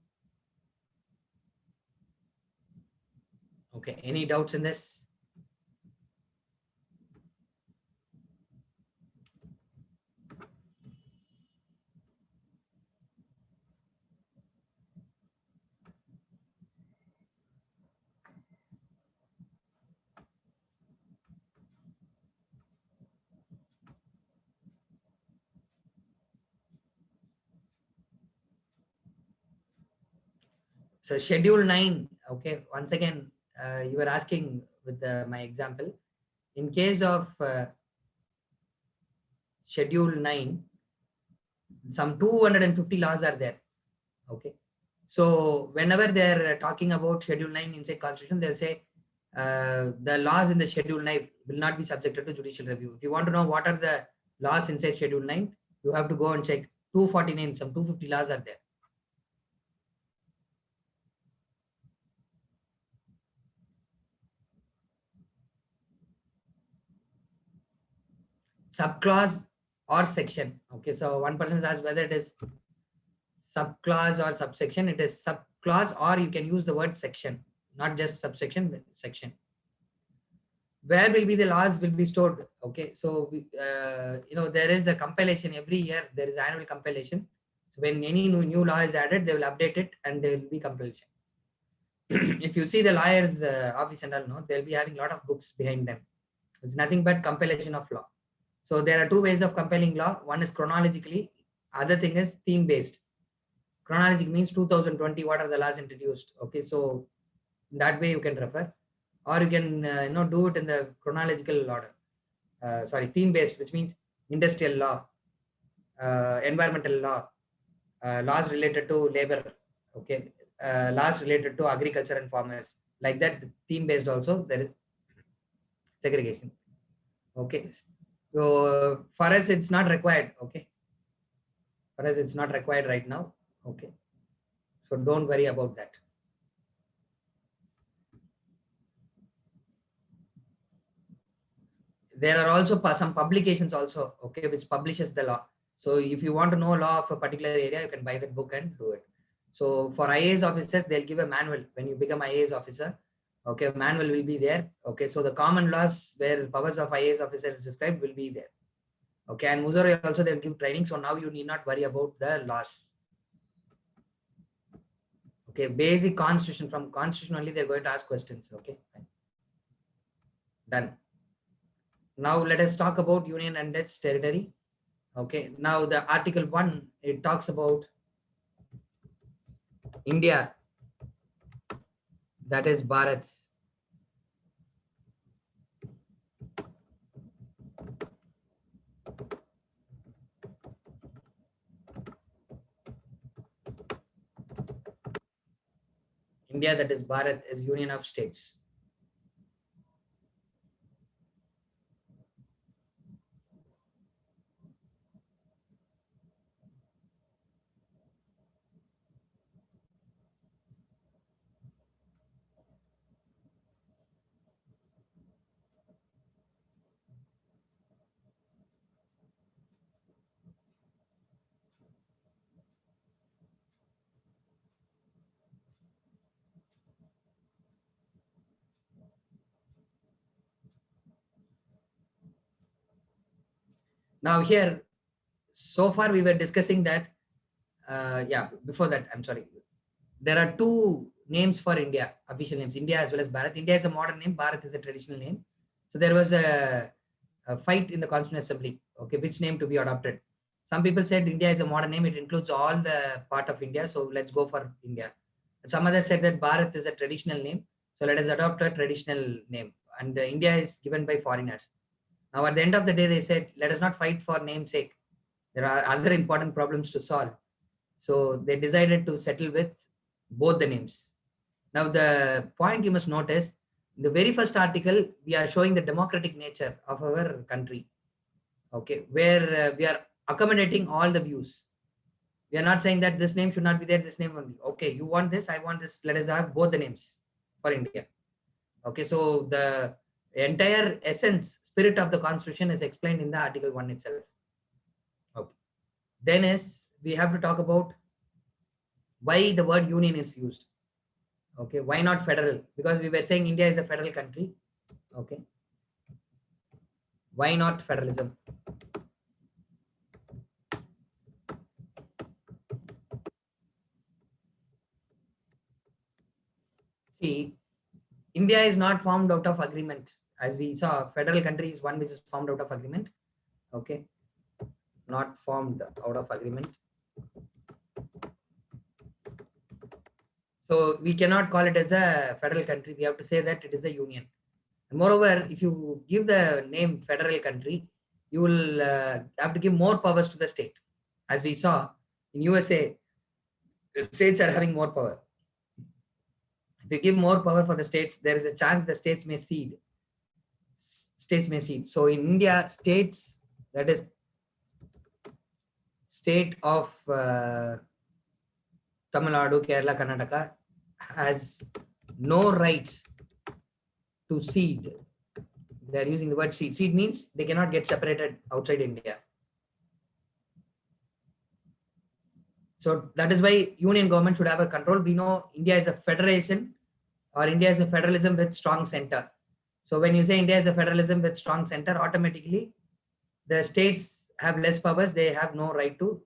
A: Okay, any doubts in this? So Schedule 9, okay, once again, you were asking with my example. In case of Schedule 9, some 250 laws are there. Okay, so whenever they're talking about Schedule 9 inside Constitution, they'll say the laws in the Schedule 9 will not be subjected to judicial review. If you want to know what are the laws inside Schedule 9, you have to go and check. 249, some 250 laws are there. Subclause or section. Okay, so one person asked whether it is subclause or subsection. It is subclause, or you can use the word section, not just subsection, but section. Where will be the laws will be stored? Okay, so there is a compilation every year. There is annual compilation. So when any new law is added, they will update it and there will be compilation. if you see the lawyer's office and all, no, they'll be having a lot of books behind them. It's nothing but compilation of law. So there are two ways of compiling law. One is chronologically, other thing is theme based. Chronological means 2020, what are the laws introduced? Okay, so that way you can refer, or you can do it in the chronological order. Theme based, which means industrial law, environmental law, laws related to labor, okay, laws related to agriculture and farmers. Like that, theme based also there is segregation. Okay, so for us it's not required. Okay, for us it's not required right now. Okay, so don't worry about that. There are also some publications also, okay, which publishes the law. So if you want to know law of a particular area, you can buy that book and do it. So for IAS officers, they'll give a manual when you become IAS officer. Okay, manual will be there. Okay, so the common laws where powers of IAS officer is described will be there. Okay, and Muzore also they'll give training. So now you need not worry about the laws. Okay, basic constitution, from constitution only they're going to ask questions. Okay, fine. Done. Now let us talk about union and its territory. Okay, now the article 1, it talks about India, that is Bharat. India, that is Bharat, is union of states. Now here, so far we were discussing that, before that, I'm sorry. There are two names for India, official names, India as well as Bharat. India is a modern name, Bharat is a traditional name. So there was a fight in the Constituent Assembly, okay, which name to be adopted. Some people said India is a modern name, it includes all the part of India, so let's go for India. But some others said that Bharat is a traditional name, so let us adopt a traditional name. And India is given by foreigners. Now at the end of the day, they said, let us not fight for namesake. There are other important problems to solve. So they decided to settle with both the names. Now the point you must notice, in the very first article, we are showing the democratic nature of our country. Okay, where we are accommodating all the views. We are not saying that this name should not be there, this name only. Okay, you want this, I want this, let us have both the names for India. Okay, so the entire essence, spirit of the constitution is explained in the article 1 itself. Okay, then we have to talk about why the word union is used. Okay, why not federal? Because we were saying India is a federal country. Okay, why not federalism? See, India is not formed out of agreement. As we saw, federal country is one which is formed out of agreement. Okay, not formed out of agreement. So we cannot call it as a federal country. We have to say that it is a union. And moreover, if you give the name federal country, you will have to give more powers to the state. As we saw in USA, the states are having more power. If you give more power for the states, there is a chance the states may cede. States may cede. So in India, states, that is state of Tamil Nadu, Kerala, Karnataka, has no right to cede. They are using the word cede. Cede means they cannot get separated outside India. So that is why union government should have a control. We know India is a federation, or India is a federalism with strong center. So when you say India is a federalism with strong center, automatically the states have less powers. They have no right to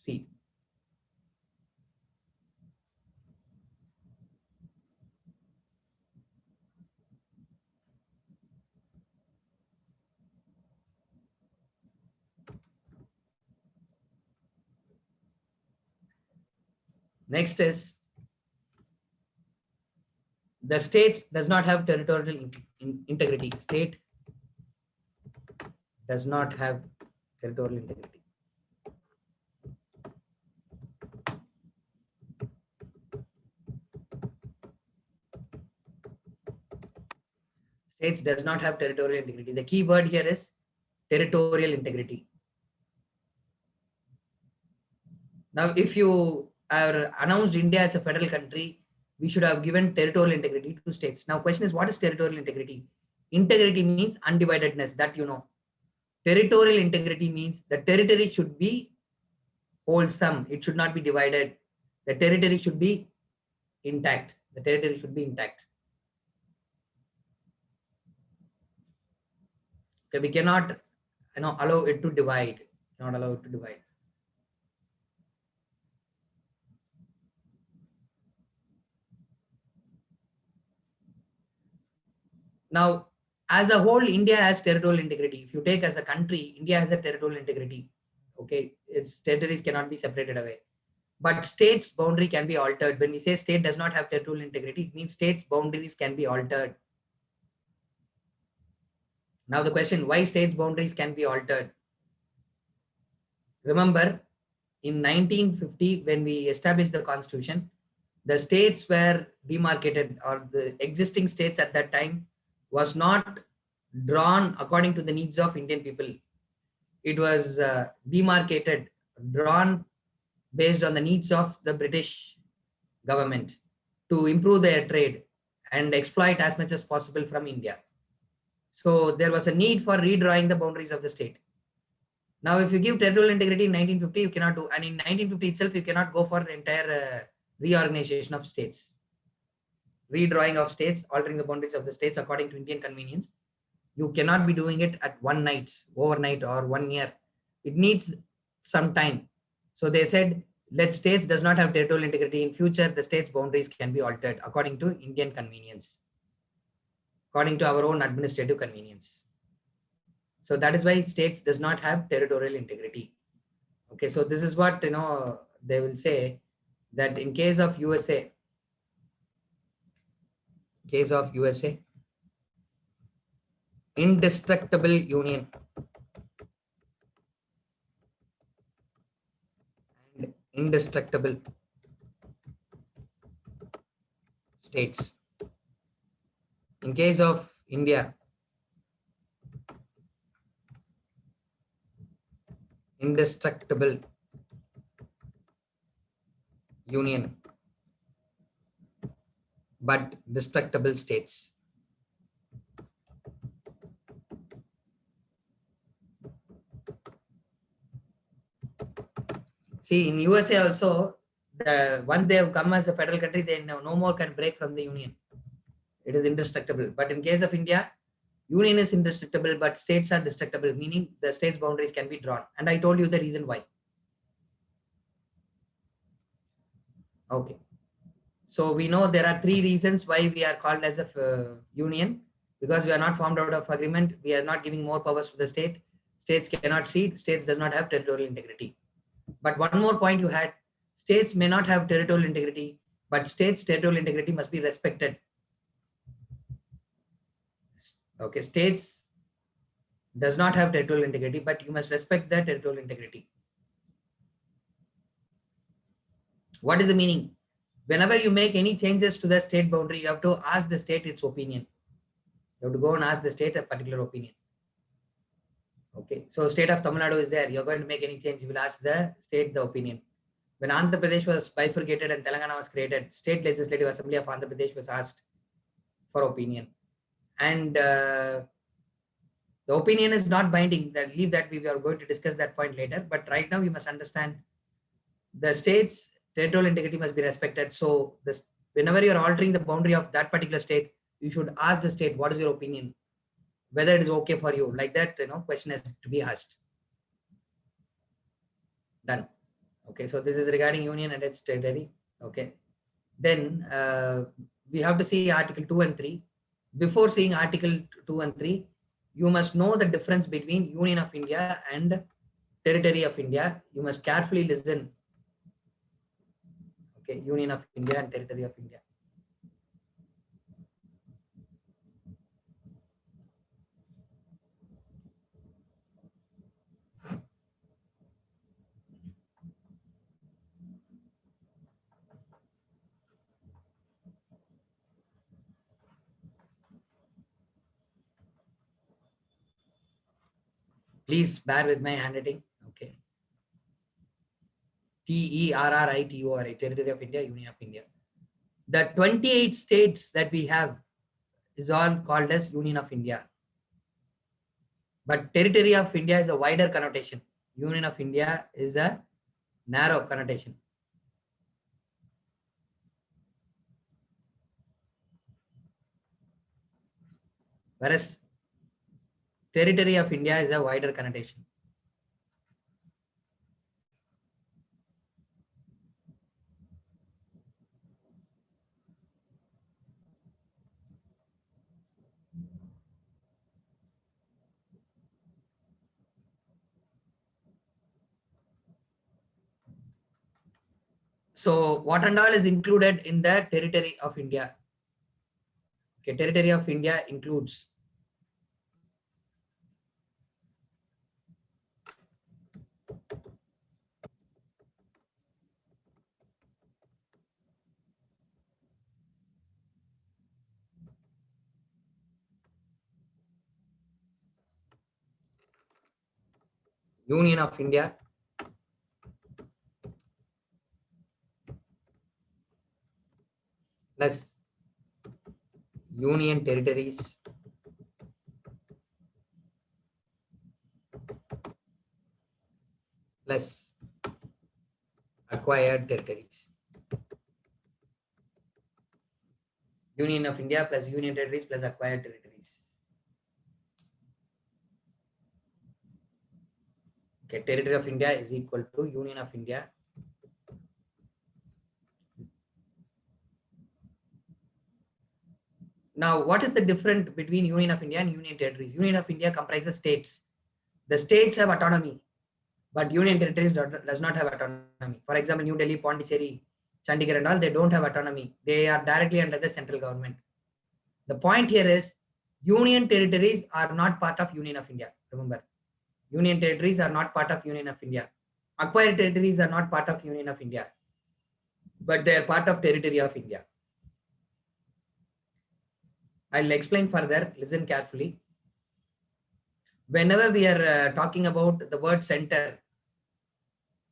A: cede. Next is the states does not have territorial integrity. State does not have territorial integrity. States does not have territorial integrity. The key word here is territorial integrity. Now, if you are announced India as a federal country, we should have given territorial integrity to states. Now, question is, what is territorial integrity? Integrity means undividedness, that you know. Territorial integrity means the territory should be wholesome. It should not be divided. The territory should be intact. The territory should be intact. Okay, we cannot, allow it to divide. Cannot allow it to divide. Now, as a whole, India has territorial integrity. If you take as a country, India has a territorial integrity. Okay, its territories cannot be separated away. But states' boundary can be altered. When we say state does not have territorial integrity, it means states' boundaries can be altered. Now the question, why states' boundaries can be altered? Remember, in 1950, when we established the constitution, the states were demarcated, or the existing states at that time was not drawn according to the needs of Indian people. It was demarcated, drawn based on the needs of the British government to improve their trade and exploit as much as possible from India. So there was a need for redrawing the boundaries of the state. Now, if you give territorial integrity in 1950, you cannot do, and in 1950 itself, you cannot go for the entire reorganization of states, redrawing of states, altering the boundaries of the states according to Indian convenience. You cannot be doing it at one night, overnight, or 1 year. It needs some time. So they said, let states does not have territorial integrity. In future, the state's boundaries can be altered according to Indian convenience, according to our own administrative convenience. So that is why states does not have territorial integrity. Okay, so this is what, they will say that in case of USA, indestructible union and indestructible states. In case of India, indestructible union but destructible states. See, in USA also, once they have come as a federal country, they no more can break from the union. It is indestructible. But in case of India, union is indestructible, but states are destructible, meaning the states' boundaries can be drawn. And I told you the reason why. Okay. So we know there are 3 reasons why we are called as a union, because we are not formed out of agreement. We are not giving more powers to the state. States cannot cede. States does not have territorial integrity. But one more point you had, states may not have territorial integrity, but states' territorial integrity must be respected. Okay, states does not have territorial integrity, but you must respect their territorial integrity. What is the meaning? Whenever you make any changes to the state boundary, you have to ask the state its opinion. You have to go and ask the state a particular opinion. Okay, so state of Tamil Nadu is there. You're going to make any change, you will ask the state the opinion. When Andhra Pradesh was bifurcated and Telangana was created, State Legislative Assembly of Andhra Pradesh was asked for opinion. And the opinion is not binding. That leave that, we are going to discuss that point later. But right now, we must understand the state's territorial integrity must be respected. So whenever you're altering the boundary of that particular state, you should ask the state, what is your opinion? Whether it is okay for you. Like that, question has to be asked. Done. Okay, so this is regarding union and its territory. Okay. Then we have to see Article 2 and 3. Before seeing Article 2 and 3, you must know the difference between Union of India and Territory of India. You must carefully listen. Okay, Okay, Union of India and Territory of India. Please bear with my handwriting. Okay. TERRITORI, Territory of India, Union of India. The 28 states that we have is all called as Union of India. But Territory of India is a wider connotation. Union of India is a narrow connotation. Whereas Territory of India is a wider connotation. So what and all is included in the Territory of India? Okay, Territory of India includes Union of India, plus Union Territories, plus acquired territories. Union of India plus Union Territories plus acquired territories. Okay, Territory of India is equal to Union of India Now, what is the difference between Union of India and Union Territories? Union of India comprises states. The states have autonomy, but Union Territories does not have autonomy. For example, New Delhi, Pondicherry, Chandigarh and all, they don't have autonomy. They are directly under the central government. The point here is Union Territories are not part of Union of India. Remember, Union Territories are not part of Union of India. Acquired territories are not part of Union of India, but they are part of Territory of India. I'll explain further. Listen carefully. Whenever we are talking about the word center,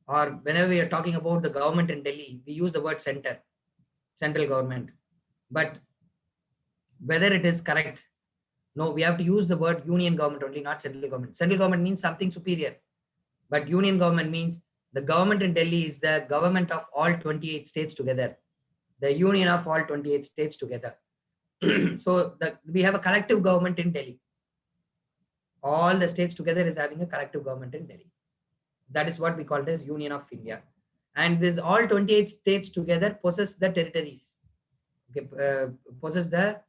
A: or whenever we are talking about the government in Delhi, we use the word center, central government. But whether it is correct, no, we have to use the word union government only, not central government. Central government means something superior, but union government means the government in Delhi is the government of all 28 states together, the union of all 28 states together. So we have a collective government in Delhi. All the states together is having a collective government in Delhi. That is what we call as Union of India. And this all 28 states together possess the territories. Okay, possess the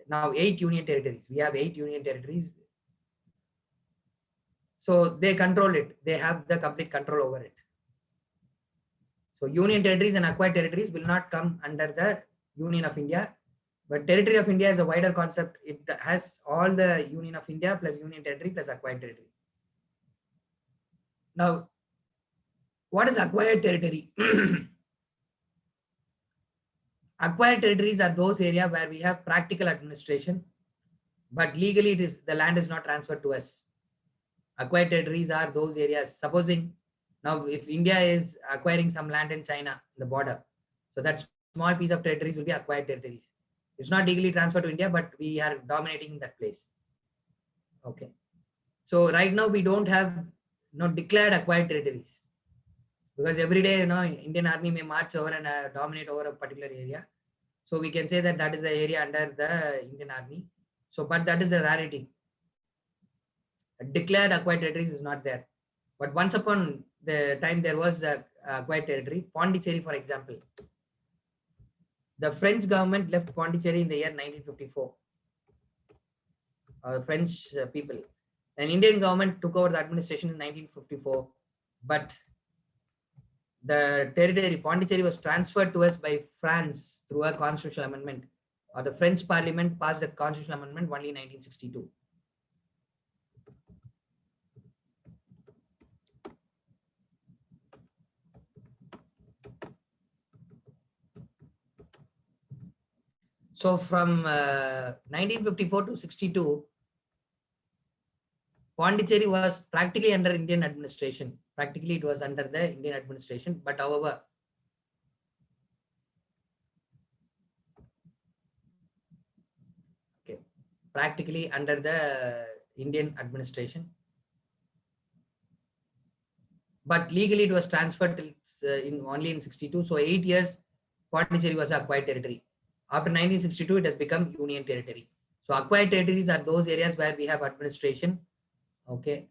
A: now 8 union territories. We have 8 union territories. So they control it. They have the complete control over it. So union territories and acquired territories will not come under the Union of India. But Territory of India is a wider concept. It has all the Union of India plus Union Territory plus acquired territory. Now, what is acquired territory? Acquired territories are those areas where we have practical administration, but legally the land is not transferred to us. Acquired territories are those areas. Supposing now if India is acquiring some land in China, the border, so that small piece of territories will be acquired territories. It's not legally transferred to India, but we are dominating in that place. Okay. So right now we don't have declared acquired territories, because every day Indian Army may march over and dominate over a particular area. So we can say that that is the area under the Indian Army. So, but that is a rarity. Declared acquired territories is not there. But once upon the time there was a acquired territory. Pondicherry, for example. The French government left Pondicherry in the year 1954. French people. An Indian government took over the administration in 1954. But the territory Pondicherry was transferred to us by France through a constitutional amendment, or the French Parliament passed a constitutional amendment only in 1962. So from 1954 to 62, Pondicherry was practically under Indian administration. Practically, it was under the Indian administration. But however, okay, practically under the Indian administration. But legally, it was transferred in only in 62. So 8 years, Pondicherry was acquired territory. After 1962, it has become union territory. So acquired territories are those areas where we have administration. Okay,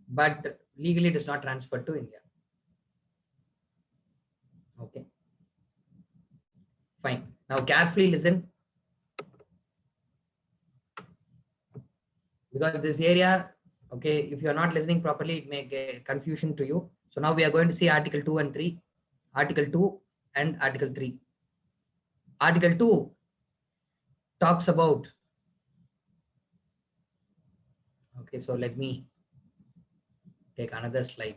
A: but legally, it is not transferred to India. Okay, fine. Now carefully listen, because this area, okay, if you are not listening properly, it may get confusion to you. So now we are going to see Article 2 and 3, Article 2 and Article 3. Article 2 talks about, okay, so let me take another slide.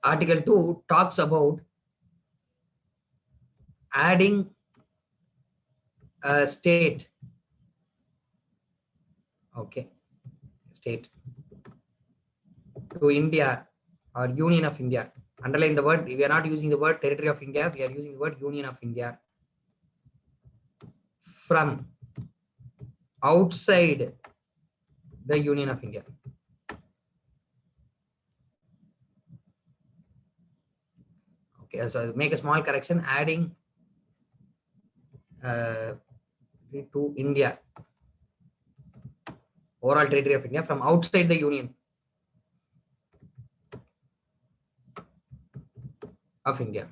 A: Article 2 talks about adding a state, okay, state to India or Union of India. Underline the word, we are not using the word territory of India, we are using the word Union of India, from outside the Union of India. Okay, so make a small correction, adding to India, overall territory of India, from outside the Union of India.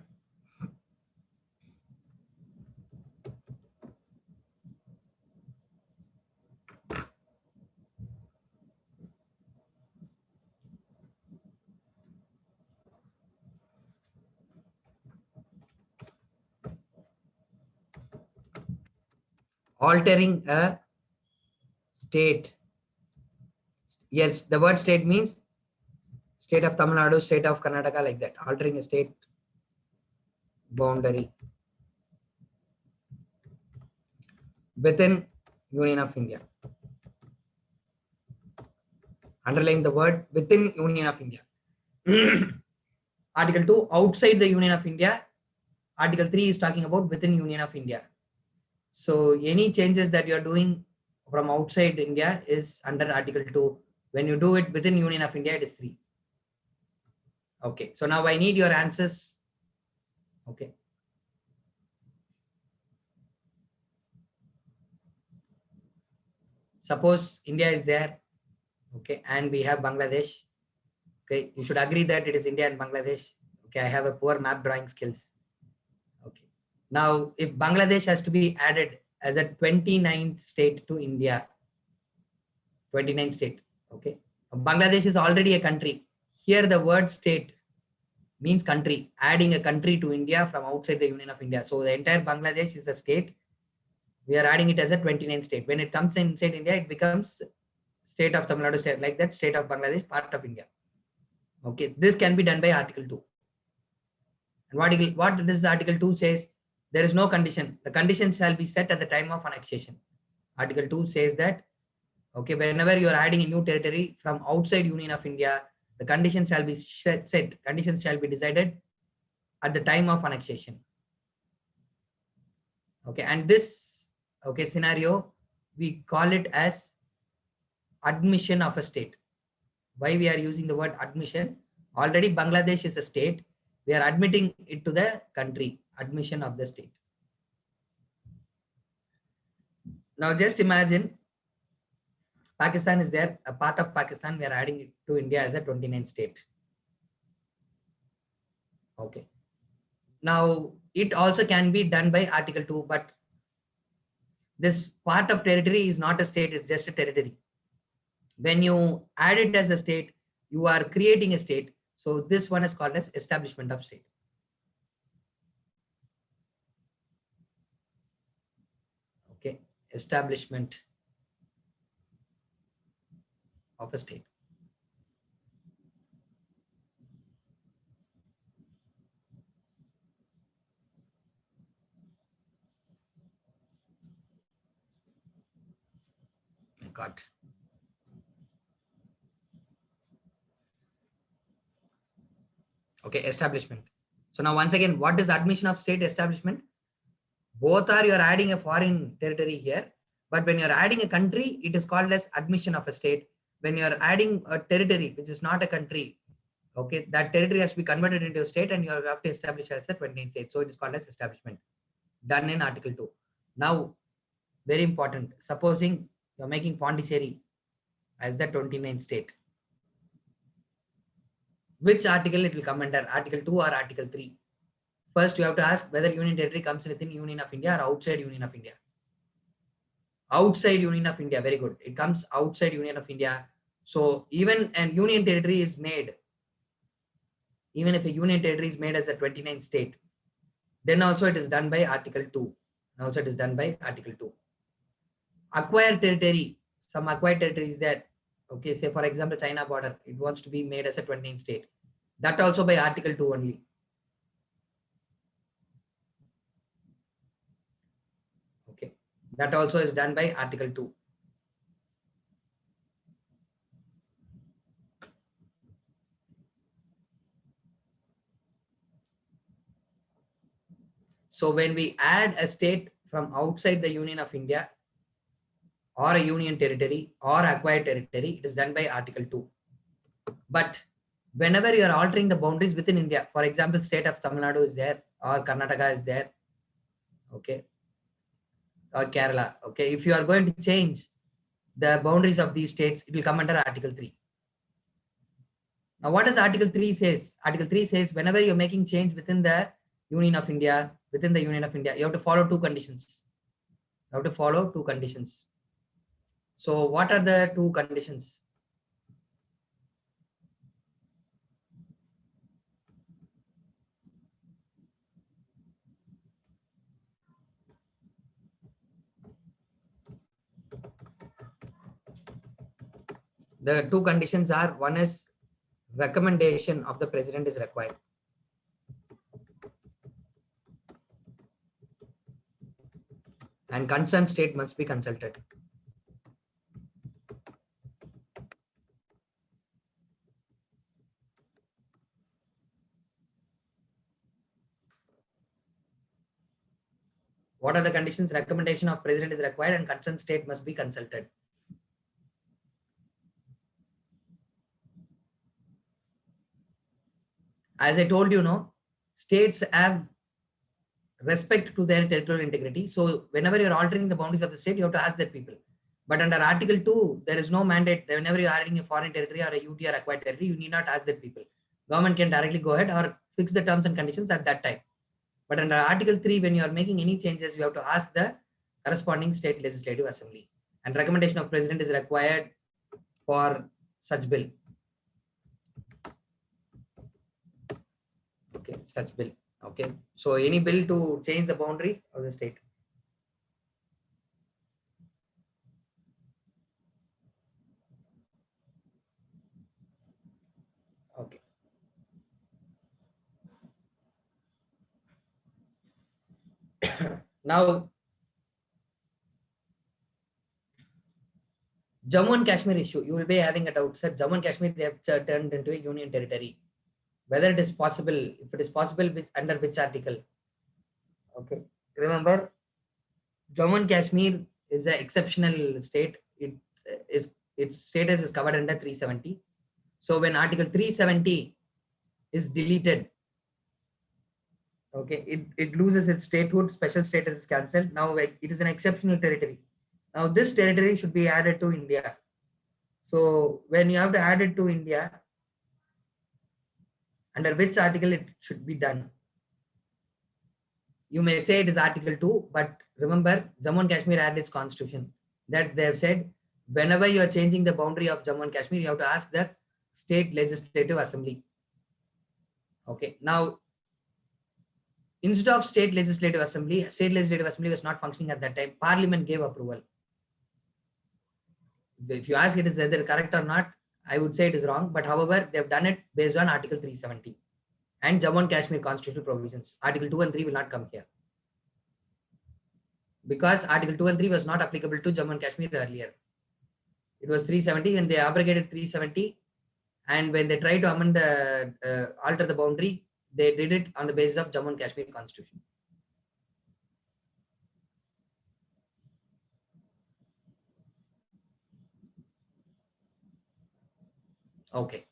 A: Altering a state. Yes, the word state means state of Tamil Nadu, state of Karnataka, like that. Altering a state boundary within Union of India. Underline the word within Union of India. Article 2, outside the Union of India. Article 3 is talking about within Union of India. So any changes that you are doing from outside India is under Article 2. When you do it within Union of India, it is 3. Okay, so now I need your answers. Okay. Suppose India is there, okay, and we have Bangladesh. Okay, you should agree that it is India and Bangladesh. Okay, I have a poor map drawing skills. Okay, now if Bangladesh has to be added as a 29th state to India, 29th state, okay, Bangladesh is already a country. Here the word state means country, adding a country to India from outside the Union of India. So the entire Bangladesh is a state. We are adding it as a 29th state. When it comes inside India, it becomes state of Tamil Nadu, state, like that, state of Bangladesh, part of India. Okay, this can be done by Article 2. And what this Article 2 says, there is no condition. The conditions shall be set at the time of annexation. Article 2 says that, okay, whenever you are adding a new territory from outside Union of India, the conditions shall be set. Conditions shall be decided at the time of annexation. Okay, and this, okay, scenario, we call it as admission of a state. Why we are using the word admission? Already Bangladesh is a state. We are admitting it to the country, admission of the state. Now just imagine, Pakistan is there, a part of Pakistan, we are adding it to India as a 29th state. Okay. Now, it also can be done by Article 2, but this part of territory is not a state, it's just a territory. When you add it as a state, you are creating a state. So this one is called as establishment of state. Okay, establishment of a state. God. Okay, establishment. So now once again, what is admission of state establishment? Both are, you are adding a foreign territory here, but when you're adding a country, it is called as admission of a state. When you're adding a territory, which is not a country, okay, that territory has to be converted into a state and you have to establish as a 29th state. So it is called as establishment, done in Article 2. Now, very important, supposing you're making Pondicherry as the 29th state. Which article it will come under, Article 2 or Article 3? First, you have to ask whether Union Territory comes within Union of India or outside Union of India. Outside Union of India, very good. It comes outside Union of India. So even an Union Territory is made, even if a Union Territory is made as a 29th state, then also it is done by Article 2. Also it is done by Article 2. Acquired territory, some acquired territory is there. Okay, say for example, China border, it wants to be made as a 29th state. That also by Article 2 only. Okay, that also is done by Article 2. So when we add a state from outside the Union of India or a Union territory or acquired territory, it is done by Article 2. But whenever you are altering the boundaries within India, for example, state of Tamil Nadu is there or Karnataka is there, okay, or Kerala, okay, if you are going to change the boundaries of these states, it will come under Article 3. Now, what does Article 3 says? Article 3 says whenever you're making change within the Union of India, you have to follow two conditions. You have to follow two conditions. So what are the two conditions? The two conditions are, one is recommendation of the president is required. And concerned state must be consulted. What are the conditions? Recommendation of president is required and concerned state must be consulted. As I told you, no, states have respect to their territorial integrity. So whenever you're altering the boundaries of the state, you have to ask that people. But under Article 2, there is no mandate. Whenever you're adding a foreign territory or a UT or acquired territory, you need not ask that people. Government can directly go ahead or fix the terms and conditions at that time. But under Article 3, when you are making any changes, you have to ask the corresponding state legislative assembly. And recommendation of president is required for such bill. Okay, such bill. Okay, so any bill to change the boundary of the state. Okay. Now, Jammu and Kashmir issue, you will be having a doubt, sir. Jammu and Kashmir, they have turned into a union territory. Whether it is possible, if it is possible, under which article? Okay, remember, Jammu and Kashmir is an exceptional state. Its status is covered under 370. So when Article 370 is deleted, okay, it loses its statehood. Special status is cancelled. Now it is an exceptional territory. Now this territory should be added to India. So when you have to add it to India, under which article it should be done? You may say it is Article 2, but remember, Jammu and Kashmir had its constitution that they have said whenever you are changing the boundary of Jammu and Kashmir, you have to ask the state legislative assembly. Okay. Now, instead of state legislative assembly was not functioning at that time. Parliament gave approval. If you ask it is whether correct or not, I would say it is wrong. But however, they have done it based on Article 370 and Jammu and Kashmir constitutional provisions. Article 2 and 3 will not come here, because Article 2 and 3 was not applicable to Jammu and Kashmir earlier. It was 370 and they abrogated 370. And when they tried to amend the alter the boundary, they did it on the basis of Jammu and Kashmir constitution. Okay,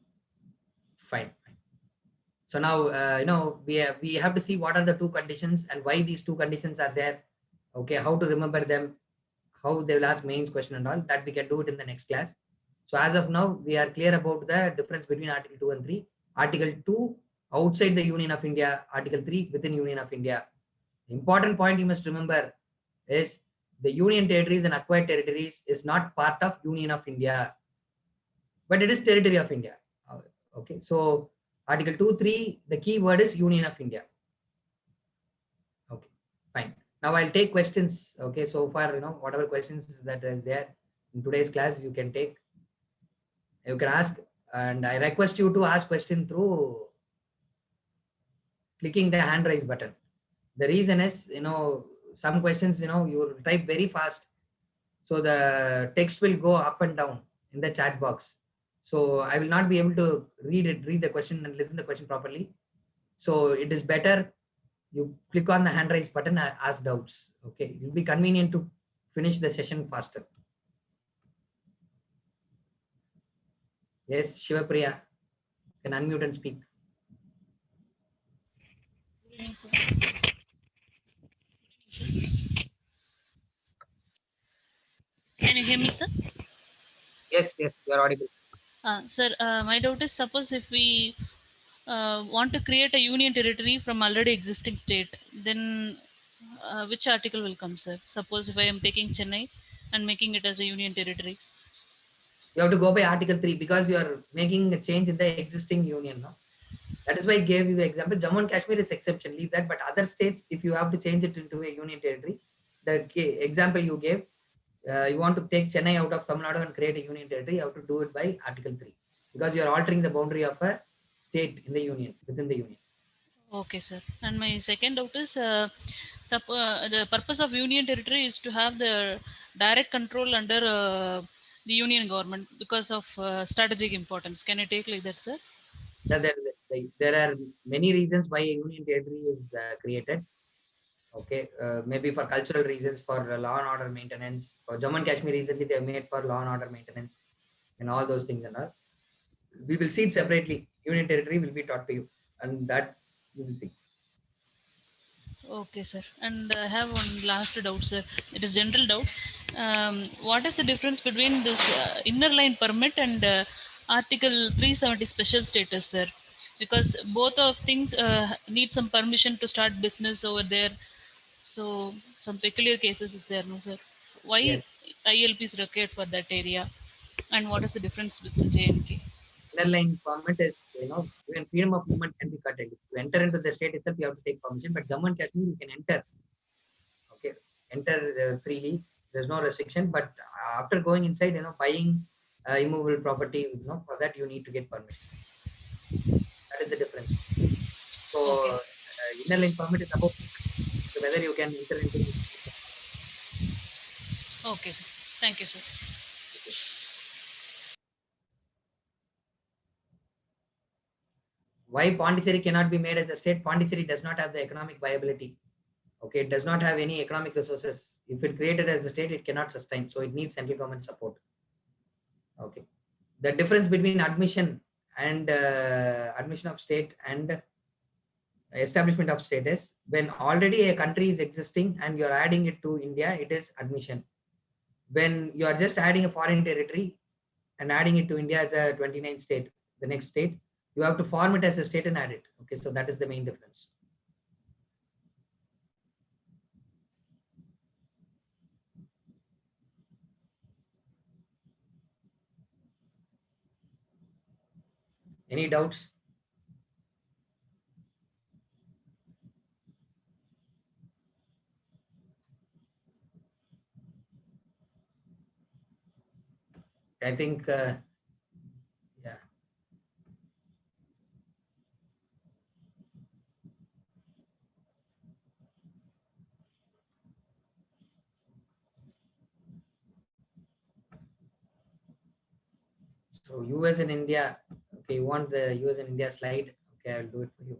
A: fine. So now we have to see what are the two conditions and why these two conditions are there. Okay, how to remember them, how they will ask mains question and all that we can do it in the next class. So as of now, we are clear about the difference between Article 2 and 3. Article 2 outside the Union of India, Article 3 within Union of India. The important point you must remember is the Union territories and acquired territories is not part of Union of India, but it is territory of India. Okay, so Article 2, 3, the key word is Union of India. Okay, fine. Now I'll take questions. Okay, so far, whatever questions that is there in today's class, you can take. You can ask, and I request you to ask question through clicking the hand raise button. The reason is, some questions, you will type very fast. So the text will go up and down in the chat box. So I will not be able to read the question and listen the question properly. So it is better you click on the hand raise button and ask doubts. Okay, it will be convenient to finish the session faster. Yes, Shivapriya, can unmute and speak.
B: Can you hear me, sir?
A: Yes, you are audible.
B: Sir, my doubt is, suppose if we want to create a union territory from already existing state, then which article will come, sir? Suppose if I am taking Chennai and making it as a union territory.
A: You have to go by Article 3 because you are making a change in the existing union. No? That is why I gave you the example. Jammu and Kashmir is exception, leave that. But other states, if you have to change it into a union territory, the example you gave, you want to take Chennai out of Tamil Nadu and create a union territory, you have to do it by Article 3 because you are altering the boundary of a state in the union, within the union.
B: Okay, sir. And my second doubt is, the purpose of union territory is to have the direct control under the union government because of strategic importance. Can I take like that, sir?
A: There are many reasons why a union territory is created. Okay, maybe for cultural reasons, for law and order maintenance. For Jammu and Kashmir, recently they have made for law and order maintenance and all those things and all. We will see it separately. Union territory will be taught to you, and that you will see.
B: Okay, sir. And I have one last doubt, sir. It is general doubt. What is the difference between this inner line permit and Article 370 special status, sir? Because both of things need some permission to start business over there. So some peculiar cases is there, no, sir? Why
A: Yes,
B: ILP is required for that area? And what is the difference with the JNK?
A: inner line permit is, even freedom of movement can be curtailed. If you enter into the state itself, you have to take permission. But Jammu and Kashmir, you can enter. Okay, enter freely. There's no restriction. But after going inside, buying immovable property, for that you need to get permission. That is the difference.
B: Okay.
A: So inner line permit is about whether you can enter into the state.
B: Okay, sir. Thank you, sir.
A: Okay. Why Pondicherry cannot be made as a state? Pondicherry does not have the economic viability. Okay, it does not have any economic resources. If it created as a state, it cannot sustain. So it needs central government support. Okay. The difference between admission and admission of state and establishment of state is when already a country is existing and you're adding it to India, it is admission. When you are just adding a foreign territory, and adding it to India as a 29th state, the next state, you have to form it as a state and add it. Okay, so that is the main difference. Any doubts? I think, yeah. So US and India, okay, you want the US and India slide? Okay, I'll do it for you.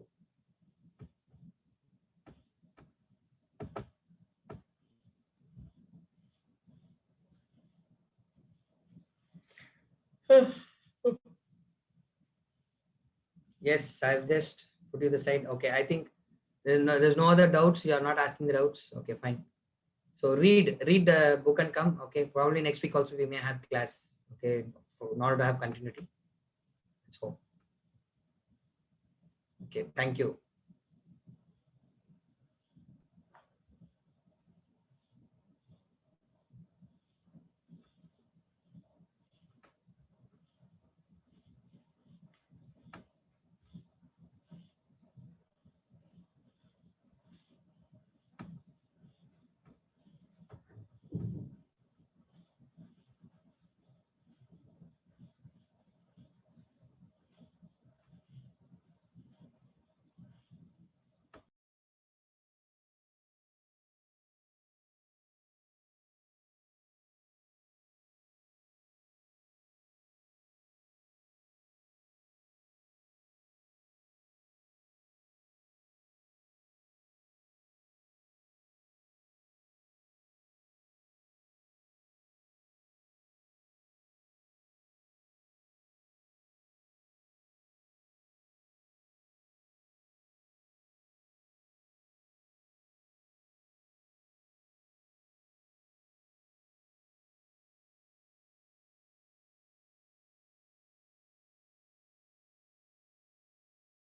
A: Yes, I've just put you the slide. Okay, I think there's no other doubts. You are not asking the doubts. Okay, fine. So read the book and come. Okay, probably next week also we may have class. Okay, in order to have continuity. So, okay, thank you.